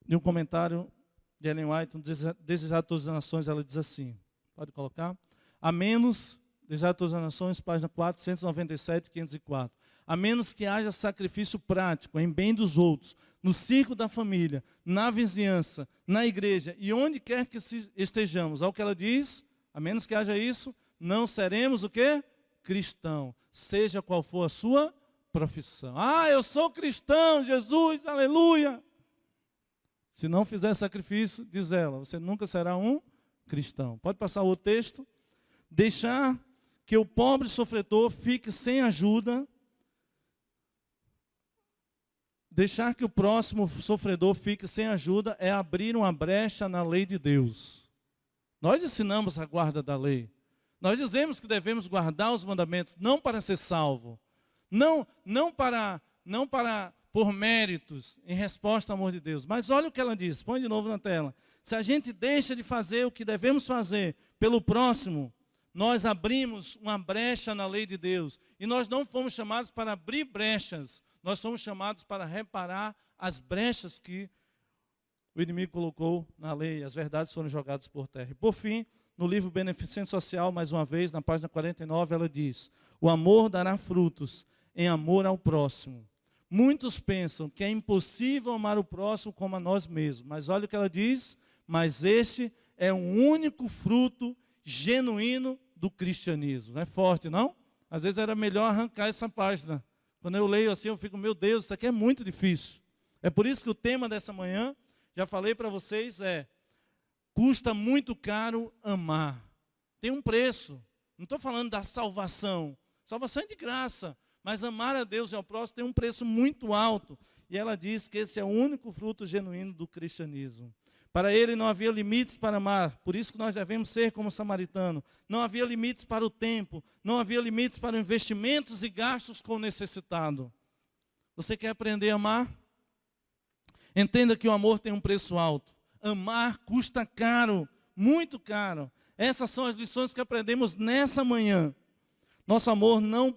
de um comentário de Ellen White, Desejar Todas as Nações, ela diz assim, pode colocar? A menos, Desejar Todas as Nações, página 497, 504. A menos que haja sacrifício prático em bem dos outros, no círculo da família, na vizinhança, na igreja e onde quer que estejamos. Olha o que ela diz, a menos que haja isso, não seremos o quê? Cristão, seja qual for a sua profissão. Eu sou cristão, Jesus, aleluia. Se não fizer sacrifício, diz ela, você nunca será um cristão. Pode passar o outro texto. Deixar que o pobre sofredor fique sem ajuda. Deixar que o próximo sofredor fique sem ajuda é abrir uma brecha na lei de Deus. Nós ensinamos a guarda da lei. Nós dizemos que devemos guardar os mandamentos, não para ser salvo. Não para por méritos, em resposta ao amor de Deus. Mas olha o que ela diz, põe de novo na tela. Se a gente deixa de fazer o que devemos fazer pelo próximo, nós abrimos uma brecha na lei de Deus. E nós não fomos chamados para abrir brechas, nós somos chamados para reparar as brechas que o inimigo colocou na lei. As verdades foram jogadas por terra. E por fim, no livro Beneficência Social, mais uma vez, na página 49, ela diz, o amor dará frutos em amor ao próximo. Muitos pensam que é impossível amar o próximo como a nós mesmos. Mas olha o que ela diz, mas este é o único fruto genuíno do cristianismo. Não é forte, não? Às vezes era melhor arrancar essa página. Quando eu leio assim, eu fico, meu Deus, isso aqui é muito difícil. É por isso que o tema dessa manhã, já falei para vocês, custa muito caro amar. Tem um preço. Não estou falando da salvação. Salvação é de graça. Mas amar a Deus e ao próximo tem um preço muito alto. E ela diz que esse é o único fruto genuíno do cristianismo. Para ele não havia limites para amar. Por isso que nós devemos ser como samaritano. Não havia limites para o tempo. Não havia limites para investimentos e gastos com o necessitado. Você quer aprender a amar? Entenda que o amor tem um preço alto. Amar custa caro, muito caro. Essas são as lições que aprendemos nessa manhã. Nosso amor não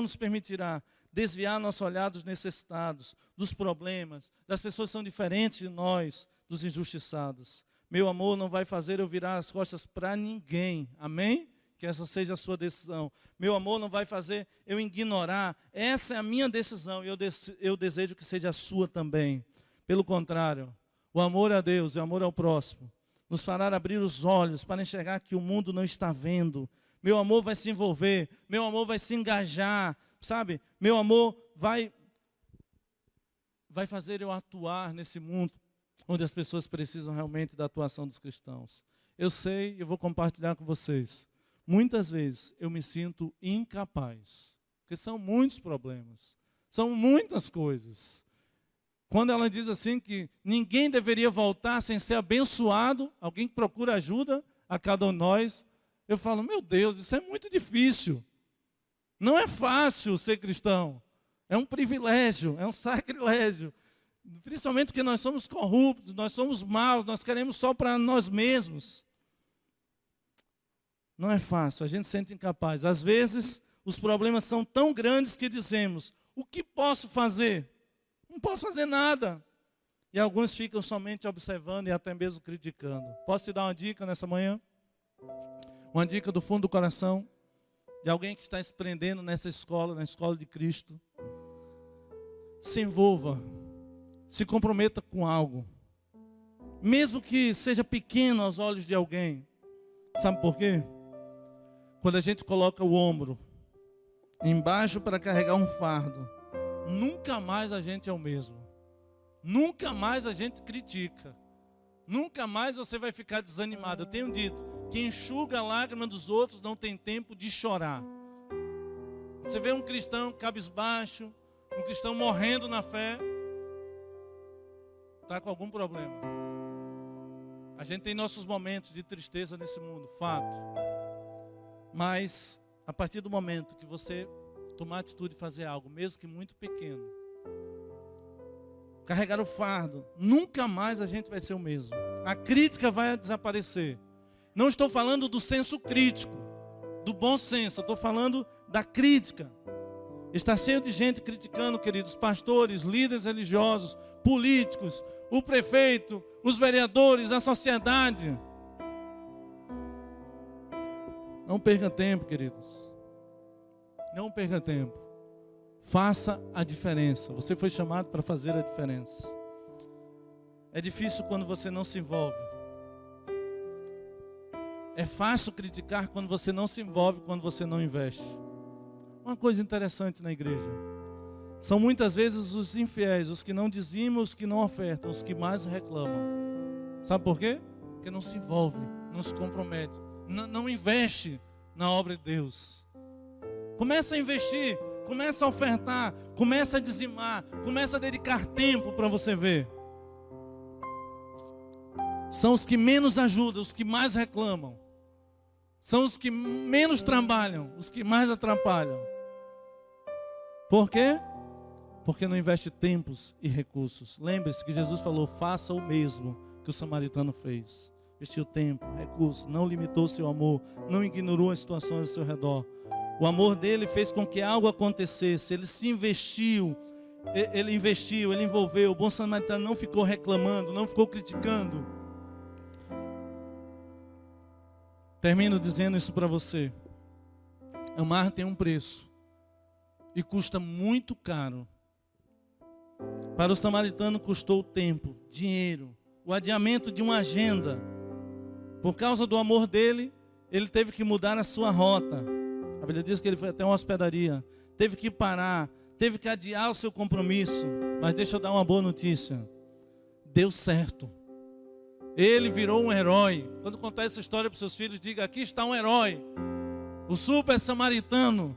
nos permitirá desviar nosso olhar dos necessitados, dos problemas, das pessoas que são diferentes de nós, dos injustiçados. Meu amor não vai fazer eu virar as costas para ninguém. Amém? Que essa seja a sua decisão. Meu amor não vai fazer eu ignorar. Essa é a minha decisão e eu desejo que seja a sua também. Pelo contrário, o amor a Deus e o amor ao próximo nos fará abrir os olhos para enxergar que o mundo não está vendo. Meu amor vai se envolver, meu amor vai se engajar sabe? Meu amor vai fazer eu atuar nesse mundo onde as pessoas precisam realmente da atuação dos cristãos. Eu sei, eu vou compartilhar com vocês. Muitas vezes eu me sinto incapaz, porque são muitos problemas, são muitas coisas. Quando ela diz assim que ninguém deveria voltar sem ser abençoado, alguém que procura ajuda a cada um de nós, eu falo, meu Deus, isso é muito difícil. Não é fácil ser cristão. É um privilégio, é um sacrilégio. Principalmente porque nós somos corruptos, nós somos maus, nós queremos só para nós mesmos. Não é fácil, a gente se sente incapaz. Às vezes, os problemas são tão grandes que dizemos, o que posso fazer? Não posso fazer nada. E alguns ficam somente observando e até mesmo criticando. Posso te dar uma dica nessa manhã? Uma dica do fundo do coração, de alguém que está se prendendo nessa escola, na escola de Cristo. Se envolva, se comprometa com algo, mesmo que seja pequeno aos olhos de alguém. Sabe por quê? Quando a gente coloca o ombro embaixo para carregar um fardo, nunca mais a gente é o mesmo. Nunca mais a gente critica. Nunca mais você vai ficar desanimado. Eu tenho dito, quem enxuga a lágrima dos outros não tem tempo de chorar. Você vê um cristão cabisbaixo, um cristão morrendo na fé, está com algum problema. A gente tem nossos momentos de tristeza nesse mundo, fato. Mas, a partir do momento que você tomar a atitude de fazer algo, mesmo que muito pequeno, carregar o fardo, nunca mais a gente vai ser o mesmo. A crítica vai desaparecer. Não estou falando do senso crítico, do bom senso, eu estou falando da crítica. Está cheio de gente criticando, queridos, pastores, líderes religiosos, políticos, o prefeito, os vereadores, a sociedade. Não perca tempo, queridos. Não perca tempo. Faça a diferença. Você foi chamado para fazer a diferença. É difícil quando você não se envolve. É fácil criticar quando você não se envolve, quando você não investe. Uma coisa interessante na igreja. São muitas vezes os infiéis, os que não dizimam, os que não ofertam, os que mais reclamam. Sabe por quê? Porque não se envolve, não se compromete, não investe na obra de Deus. Começa a investir, começa a ofertar, começa a dizimar, começa a dedicar tempo para você ver. São os que menos ajudam, os que mais reclamam. São os que menos trabalham, os que mais atrapalham. Por quê? Porque não investe tempos e recursos. Lembre-se que Jesus falou, faça o mesmo que o samaritano fez. Investiu tempo, recursos, não limitou seu amor, não ignorou as situações ao seu redor. O amor dele fez com que algo acontecesse. Ele se investiu, ele envolveu. O bom samaritano não ficou reclamando, não ficou criticando. Termino dizendo isso para você. Amar tem um preço e custa muito caro. Para o samaritano custou tempo, dinheiro, o adiamento de uma agenda. Por causa do amor dele, ele teve que mudar a sua rota. A Bíblia diz que ele foi até uma hospedaria, teve que parar, teve que adiar o seu compromisso. Mas deixa eu dar uma boa notícia. Deu certo. Ele virou um herói. Quando contar essa história para os seus filhos, diga, aqui está um herói. O super samaritano.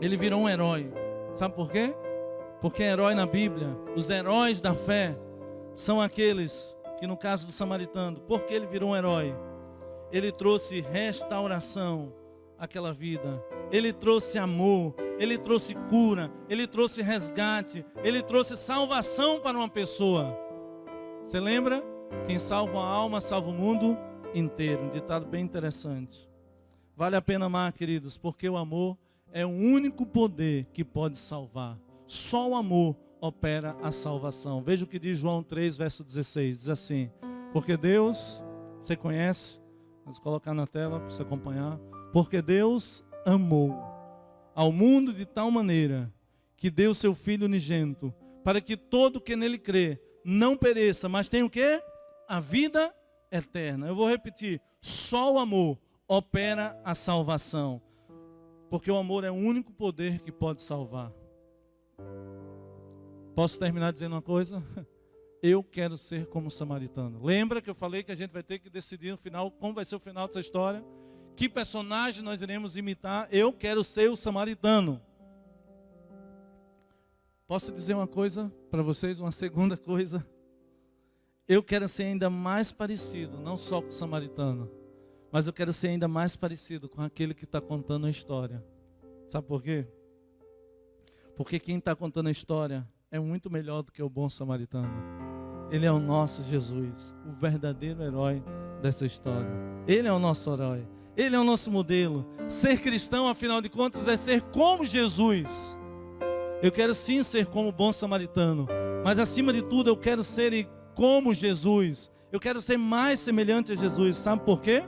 Ele virou um herói. Sabe por quê? Porque é herói na Bíblia. Os heróis da fé são aqueles que, no caso do samaritano, porque ele virou um herói, ele trouxe restauração àquela vida. Ele trouxe amor, ele trouxe cura, ele trouxe resgate, ele trouxe salvação para uma pessoa. Você lembra? Quem salva uma alma, salva o mundo inteiro. Um ditado bem interessante. Vale a pena amar, queridos, porque o amor é o único poder que pode salvar. Só o amor opera a salvação. Veja o que diz João 3, verso 16. Diz assim, porque Deus, você conhece, vamos colocar na tela para você acompanhar. Porque Deus amou ao mundo de tal maneira que deu seu Filho unigênito, para que todo que nele crê não pereça, mas tenha o quê? A vida eterna. Eu vou repetir, só o amor opera a salvação. Porque o amor é o único poder que pode salvar. Posso terminar dizendo uma coisa? Eu quero ser como o samaritano. Lembra que eu falei que a gente vai ter que decidir no final como vai ser o final dessa história? Que personagem nós iremos imitar? Eu quero ser o samaritano. Posso dizer uma coisa para vocês, uma segunda coisa? Eu quero ser ainda mais parecido, não só com o samaritano, mas eu quero ser ainda mais parecido com aquele que está contando a história. Sabe por quê? Porque quem está contando a história é muito melhor do que o bom samaritano. Ele é o nosso Jesus, o verdadeiro herói dessa história. Ele é o nosso herói, ele é o nosso modelo. Ser cristão, afinal de contas, é ser como Jesus. Eu quero sim ser como o bom samaritano, mas acima de tudo eu quero ser como Jesus. Eu quero ser mais semelhante a Jesus. Sabe por quê?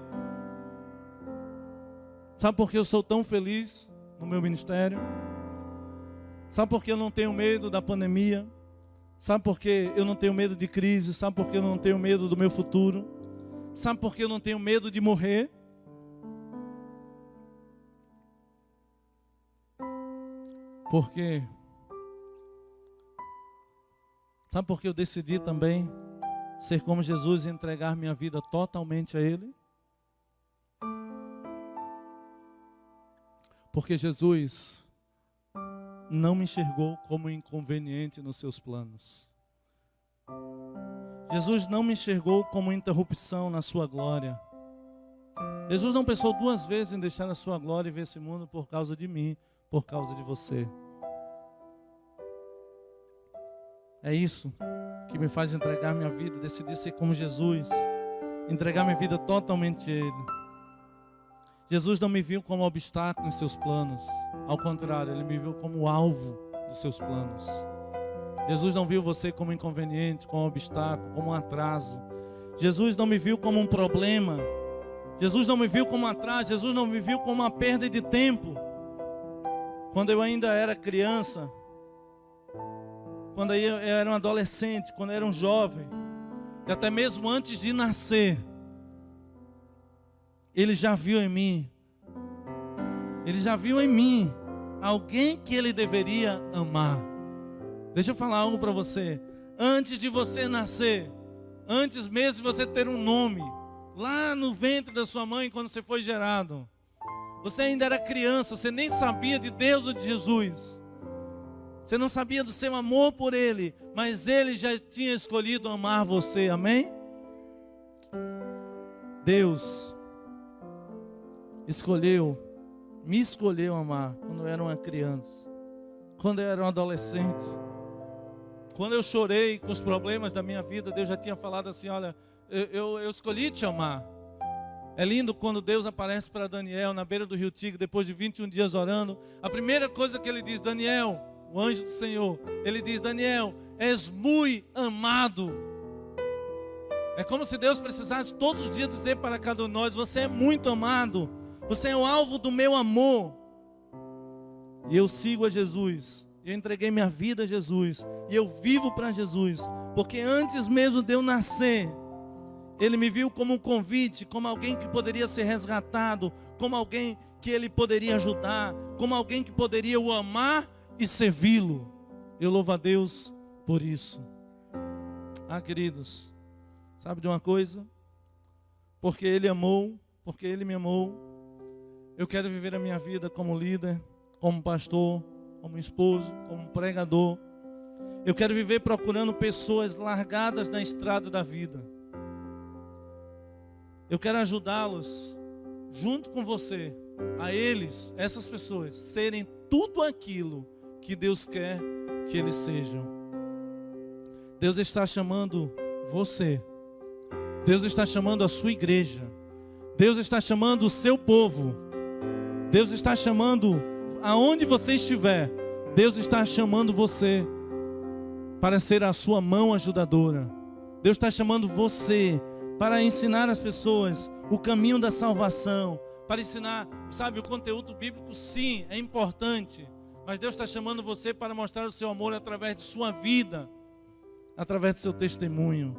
Sabe por que eu sou tão feliz no meu ministério? Sabe por que eu não tenho medo da pandemia? Sabe por que eu não tenho medo de crise? Sabe por que eu não tenho medo do meu futuro? Sabe por que eu não tenho medo de morrer? Porque sabe por que eu decidi também ser como Jesus e entregar minha vida totalmente a Ele? Porque Jesus não me enxergou como inconveniente nos seus planos. Jesus não me enxergou como interrupção na sua glória. Jesus não pensou duas vezes em deixar a sua glória e ver esse mundo por causa de mim, por causa de você. É isso que me faz entregar minha vida, decidir ser como Jesus, entregar minha vida totalmente a Ele. Jesus não me viu como obstáculo em seus planos, ao contrário, Ele me viu como alvo dos seus planos. Jesus não viu você como inconveniente, como obstáculo, como um atraso. Jesus não me viu como um problema. Jesus não me viu como um atraso. Jesus não me viu como uma perda de tempo. Quando eu ainda era criança, quando eu era um adolescente, quando eu era um jovem, e até mesmo antes de nascer, Ele já viu em mim, alguém que Ele deveria amar. Deixa eu falar algo para você. Antes de você nascer, antes mesmo de você ter um nome, lá no ventre da sua mãe, quando você foi gerado, você ainda era criança, você nem sabia de Deus ou de Jesus. Você não sabia do seu amor por Ele, mas Ele já tinha escolhido amar você, amém? Deus me escolheu amar quando eu era uma criança, quando eu era um adolescente. Quando eu chorei com os problemas da minha vida, Deus já tinha falado assim: olha, eu escolhi te amar. É lindo quando Deus aparece para Daniel na beira do rio Tigre, depois de 21 dias orando. A primeira coisa que Ele diz: Daniel, o anjo do Senhor, Ele diz: Daniel, és muito amado. É como se Deus precisasse todos os dias dizer para cada um de nós: você é muito amado, você é o alvo do meu amor. E eu sigo a Jesus, eu entreguei minha vida a Jesus, e eu vivo para Jesus, porque antes mesmo de eu nascer, Ele me viu como um convite, como alguém que poderia ser resgatado, como alguém que Ele poderia ajudar, como alguém que poderia o amar e servi-lo. Eu louvo a Deus por isso. Queridos, sabe de uma coisa? Porque Ele amou, porque Ele me amou, eu quero viver a minha vida como líder, como pastor, como esposo, como pregador. Eu quero viver procurando pessoas largadas na estrada da vida. Eu quero ajudá-los, junto com você, a eles, essas pessoas, serem tudo aquilo que Deus quer que eles sejam. Deus está chamando você. Deus está chamando a sua igreja. Deus está chamando o seu povo. Deus está chamando, aonde você estiver, Deus está chamando você para ser a sua mão ajudadora. Deus está chamando você para ensinar as pessoas o caminho da salvação, para ensinar, sabe, o conteúdo bíblico. Sim, é importante, mas Deus está chamando você para mostrar o seu amor através de sua vida, através do seu testemunho.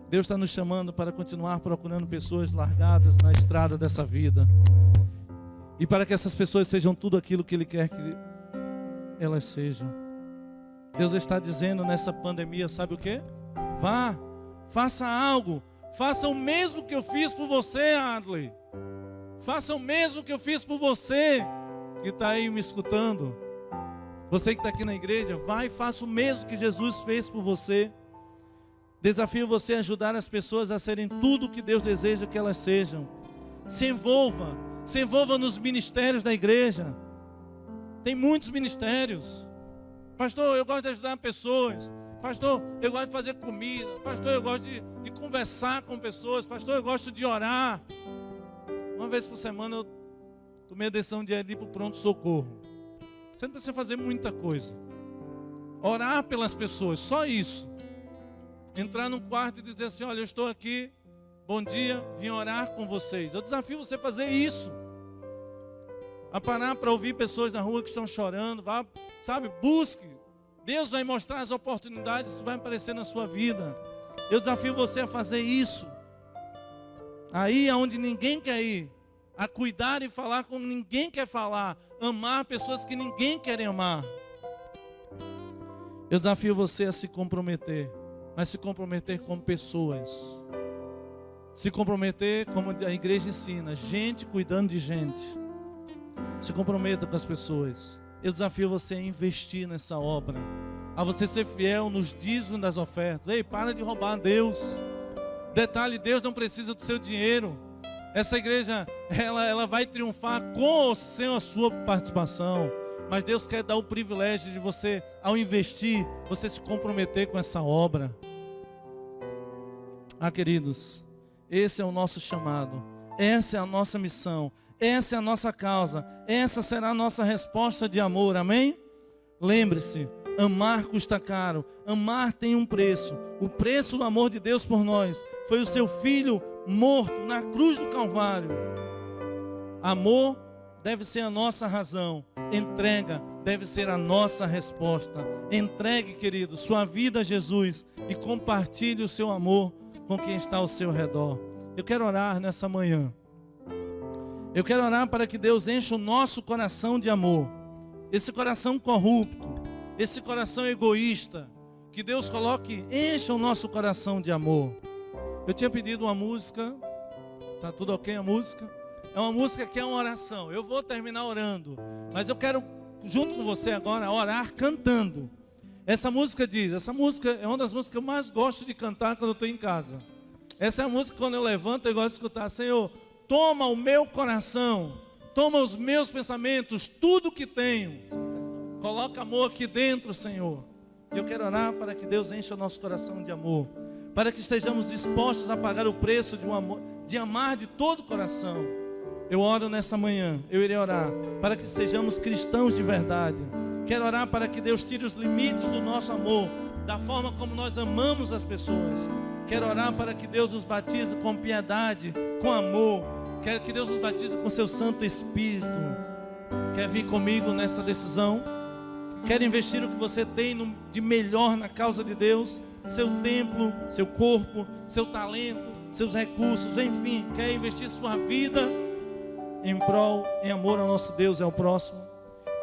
Deus está nos chamando para continuar procurando pessoas largadas na estrada dessa vida. e para que essas pessoas sejam tudo aquilo que Ele quer que elas sejam. Deus está dizendo nessa pandemia, sabe o quê? Vá, faça algo, faça o mesmo que eu fiz por você, Adley. Faça o mesmo que eu fiz por você, que está aí me escutando. Você que está aqui na igreja, vai e faça o mesmo que Jesus fez por você. Desafio você a ajudar as pessoas a serem tudo o que Deus deseja que elas sejam. Se envolva nos ministérios da igreja. Tem muitos ministérios. Pastor, eu gosto de ajudar pessoas. Pastor, eu gosto de fazer comida. Pastor, eu gosto de conversar com pessoas. Pastor, eu gosto de orar. Uma vez por semana eu tomei a decisão de ir para o pronto-socorro. Você não precisa fazer muita coisa. Orar pelas pessoas, só isso. Entrar num quarto e dizer assim, olha, eu estou aqui, bom dia, vim orar com vocês. Eu desafio você a fazer isso. A parar para ouvir pessoas na rua que estão chorando. Vá, sabe, busque. Deus vai mostrar as oportunidades que vai aparecer na sua vida. Eu desafio você a fazer isso. Aí aonde ninguém quer ir. A cuidar e falar como ninguém quer falar. Amar pessoas que ninguém quer amar. Eu desafio você a se comprometer. Mas se comprometer com pessoas. Se comprometer como a igreja ensina. Gente cuidando de gente. Se comprometa com as pessoas. Eu desafio você a investir nessa obra. A você ser fiel nos dízimos das ofertas. Ei, para de roubar a Deus. Detalhe, Deus não precisa do seu dinheiro. Essa igreja, ela vai triunfar com ou sem a sua participação. Mas Deus quer dar o privilégio de você, ao investir, você se comprometer com essa obra. Ah, queridos, esse é o nosso chamado. Essa é a nossa missão. Essa é a nossa causa. Essa será a nossa resposta de amor, amém? Lembre-se, amar custa caro. Amar tem um preço. O preço do amor de Deus por nós foi o seu Filho morto na cruz do Calvário. Amor deve ser a nossa razão. Entrega deve ser a nossa resposta. Entregue, querido, sua vida a Jesus e compartilhe o seu amor com quem está ao seu redor. Eu quero orar nessa manhã. Eu quero orar para que Deus encha o nosso coração de amor. Esse coração corrupto, esse coração egoísta, que Deus coloque, encha o nosso coração de amor. Eu tinha pedido uma música, tá tudo ok a música? É uma música que é uma oração. Eu vou terminar orando, mas eu quero, junto com você agora, orar cantando. Essa música diz, essa música é uma das músicas que eu mais gosto de cantar quando eu estou em casa. Essa é a música que quando eu levanto eu gosto de escutar. Senhor, toma o meu coração, toma os meus pensamentos, tudo que tenho. Coloca amor aqui dentro, Senhor. Eu quero orar para que Deus encha o nosso coração de amor, para que estejamos dispostos a pagar o preço de um amor, de amar de todo o coração. Eu oro nessa manhã, eu irei orar para que sejamos cristãos de verdade. Quero orar para que Deus tire os limites do nosso amor, da forma como nós amamos as pessoas. Quero orar para que Deus nos batize com piedade, com amor. Quero que Deus nos batize com seu Santo Espírito. Quer vir comigo nessa decisão? Quer investir o que você tem de melhor na causa de Deus? Seu templo, seu corpo, seu talento, seus recursos, enfim. Quer investir sua vida em prol, em amor ao nosso Deus e ao próximo?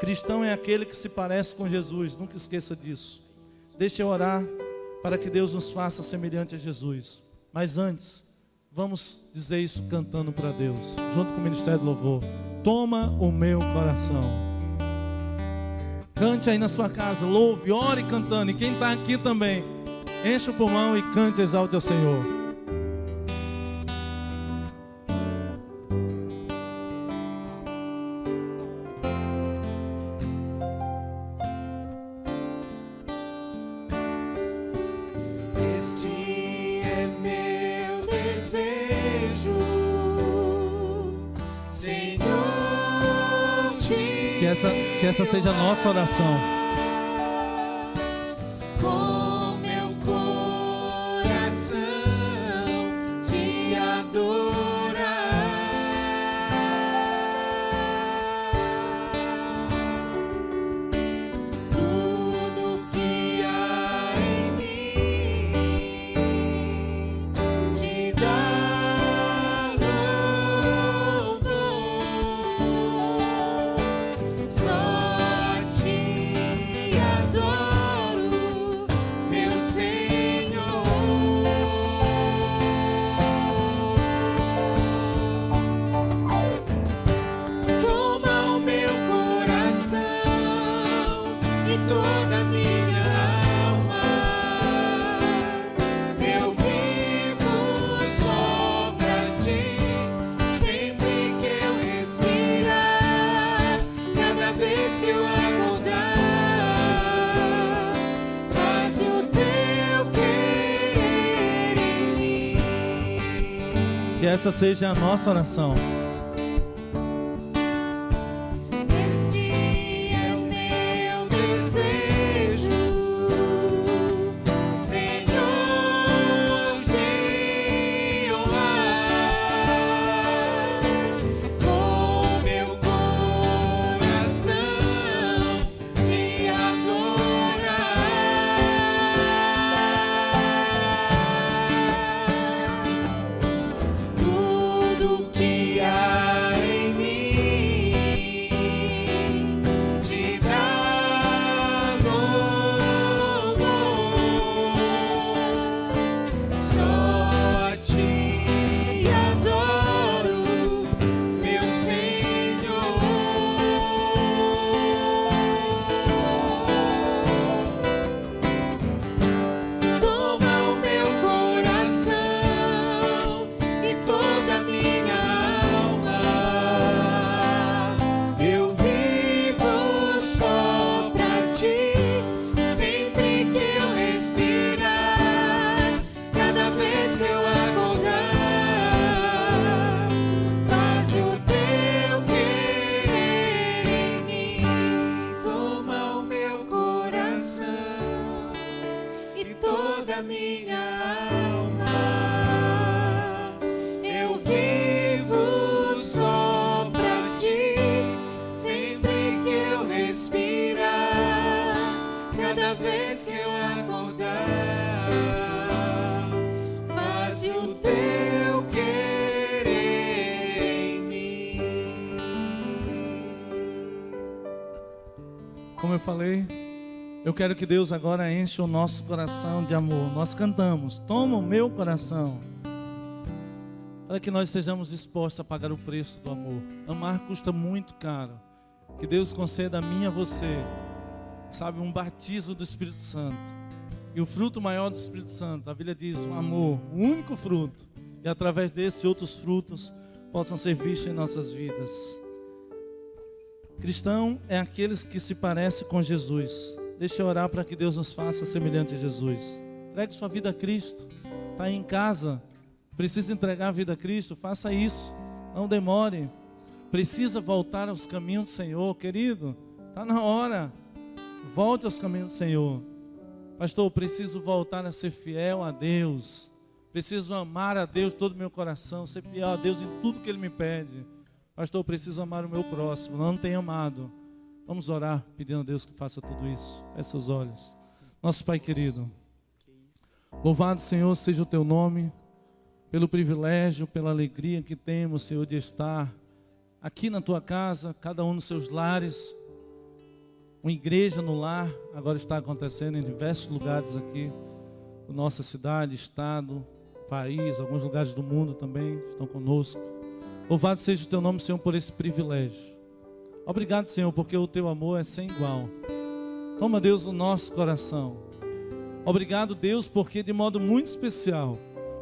Cristão é aquele que se parece com Jesus. Nunca esqueça disso. Deixa eu orar para que Deus nos faça semelhante a Jesus. Mas antes, vamos dizer isso cantando para Deus, junto com o Ministério do Louvor. Toma o meu coração. Cante aí na sua casa, louve, ore cantando. E quem está aqui também, enche o pulmão e cante, exalte ao Senhor. Este é meu desejo, Senhor. Que essa seja a nossa oração. Com meu coração te adorar. Tudo que há em mim te dá louvor. essa seja a nossa oração. Este é o meu desejo, Senhor, te honrar com meu coração, te adorar. Tudo que há em mim te dá louvor. Só a ti adoro, meu Senhor. Toma o meu coração e toda a minha alma. Eu vivo só pra ti, sempre que eu respirar, cada vez que eu acordar. Faz o teu querer em mim. Toma o meu coração e toda a minha alma. Eu vivo só pra ti, sempre que eu respirar, cada vez que eu acordar. Faz o teu querer em mim. Como eu falei, eu quero que Deus agora enche o nosso coração de amor. Nós cantamos, toma o meu coração, para que nós estejamos dispostos a pagar o preço do amor. Amar custa muito caro. Que Deus conceda a mim e a você, sabe, um batismo do Espírito Santo. E o fruto maior do Espírito Santo, a Bíblia diz, o amor, o único fruto. E através desses outros frutos possam ser vistos em nossas vidas. Cristão é aqueles que se parecem com Jesus. Deixa eu orar para que Deus nos faça semelhante a Jesus. Entregue sua vida a Cristo. Está aí em casa, precisa entregar a vida a Cristo, faça isso. Não demore. Precisa voltar aos caminhos do Senhor, querido. Está na hora. Volte aos caminhos do Senhor. Pastor, eu preciso voltar a ser fiel a Deus. Preciso amar a Deus de todo o meu coração, ser fiel a Deus em tudo que Ele me pede. Pastor, eu preciso amar o meu próximo, não tenho amado. Vamos orar pedindo a Deus que faça tudo isso. Feche seus olhos. Nosso Pai querido, louvado, Senhor, seja o Teu nome, pelo privilégio, pela alegria que temos, Senhor, de estar aqui na Tua casa, cada um nos seus lares. Uma igreja no lar agora está acontecendo em diversos lugares aqui da nossa cidade, estado, país, alguns lugares do mundo também estão conosco. Louvado seja o Teu nome, Senhor, por esse privilégio. Obrigado, Senhor, porque o Teu amor é sem igual. Toma, Deus, o nosso coração. Obrigado, Deus, porque de modo muito especial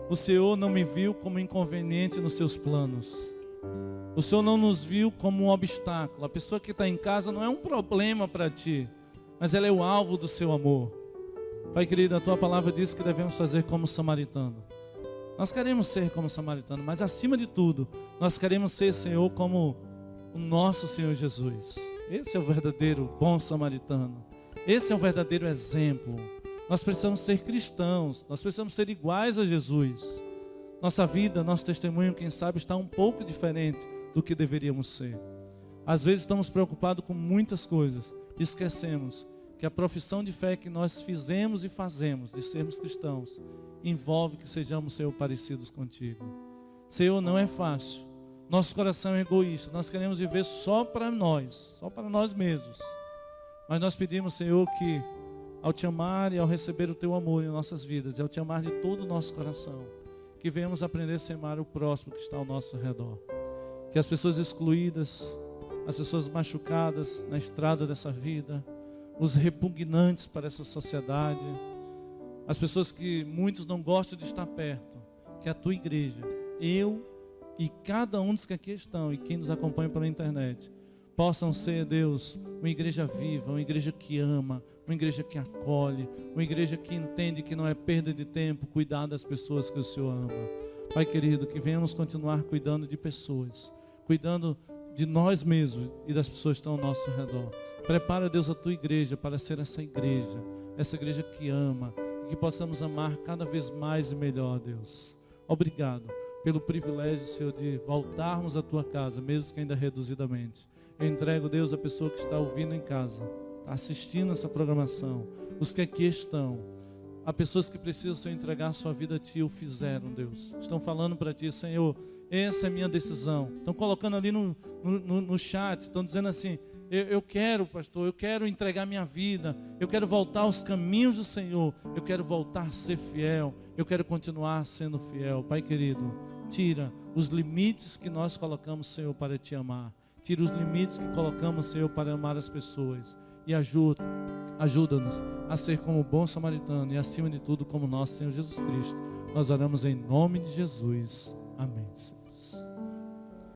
o Senhor não me viu como inconveniente nos Seus planos. O Senhor não nos viu como um obstáculo. A pessoa que está em casa não é um problema para Ti, mas ela é o alvo do Seu amor. Pai querido, a Tua palavra diz que devemos fazer como samaritano. Nós queremos ser como samaritano, mas acima de tudo, nós queremos ser, Senhor, como o nosso Senhor Jesus. Esse é o verdadeiro bom samaritano. Esse é o verdadeiro exemplo. Nós precisamos ser cristãos, nós precisamos ser iguais a Jesus. Nossa vida, nosso testemunho, quem sabe, está um pouco diferente do que deveríamos ser. Às vezes estamos preocupados com muitas coisas e esquecemos que a profissão de fé que nós fizemos e fazemos de sermos cristãos envolve que sejamos, Senhor, parecidos contigo. Senhor, não é fácil. Nosso coração é egoísta, nós queremos viver só para nós mesmos. Mas nós pedimos, Senhor, que ao Te amar e ao receber o Teu amor em nossas vidas, e ao Te amar de todo o nosso coração, que venhamos aprender a se amar o próximo que está ao nosso redor. Que as pessoas excluídas, as pessoas machucadas na estrada dessa vida, os repugnantes para essa sociedade, as pessoas que muitos não gostam de estar perto, que a Tua igreja, eu e cada um dos que aqui estão e quem nos acompanha pela internet, possam ser, Deus, uma igreja viva, uma igreja que ama, uma igreja que acolhe, uma igreja que entende que não é perda de tempo cuidar das pessoas que o Senhor ama. Pai querido, que venhamos continuar cuidando de pessoas, cuidando de nós mesmos e das pessoas que estão ao nosso redor. Prepara, Deus, a tua igreja para ser essa igreja que ama, e que possamos amar cada vez mais e melhor, Deus. Obrigado pelo privilégio, Senhor, de voltarmos à tua casa, mesmo que ainda reduzidamente. Eu entrego, Deus, a pessoa que está ouvindo em casa, está assistindo essa programação, os que aqui estão. Há pessoas que precisam, Senhor, entregar a sua vida a Ti, o fizeram, Deus. Estão falando para Ti, Senhor, essa é a minha decisão. Estão colocando ali no chat, estão dizendo assim, eu quero, pastor, eu quero entregar minha vida, eu quero voltar aos caminhos do Senhor, eu quero voltar a ser fiel, eu quero continuar sendo fiel. Pai querido, tira os limites que nós colocamos, Senhor, para Te amar. Tira os limites que colocamos, Senhor, para amar as pessoas. E ajuda-nos a ser como o bom samaritano e acima de tudo como nosso Senhor Jesus Cristo. Nós oramos em nome de Jesus. Amém.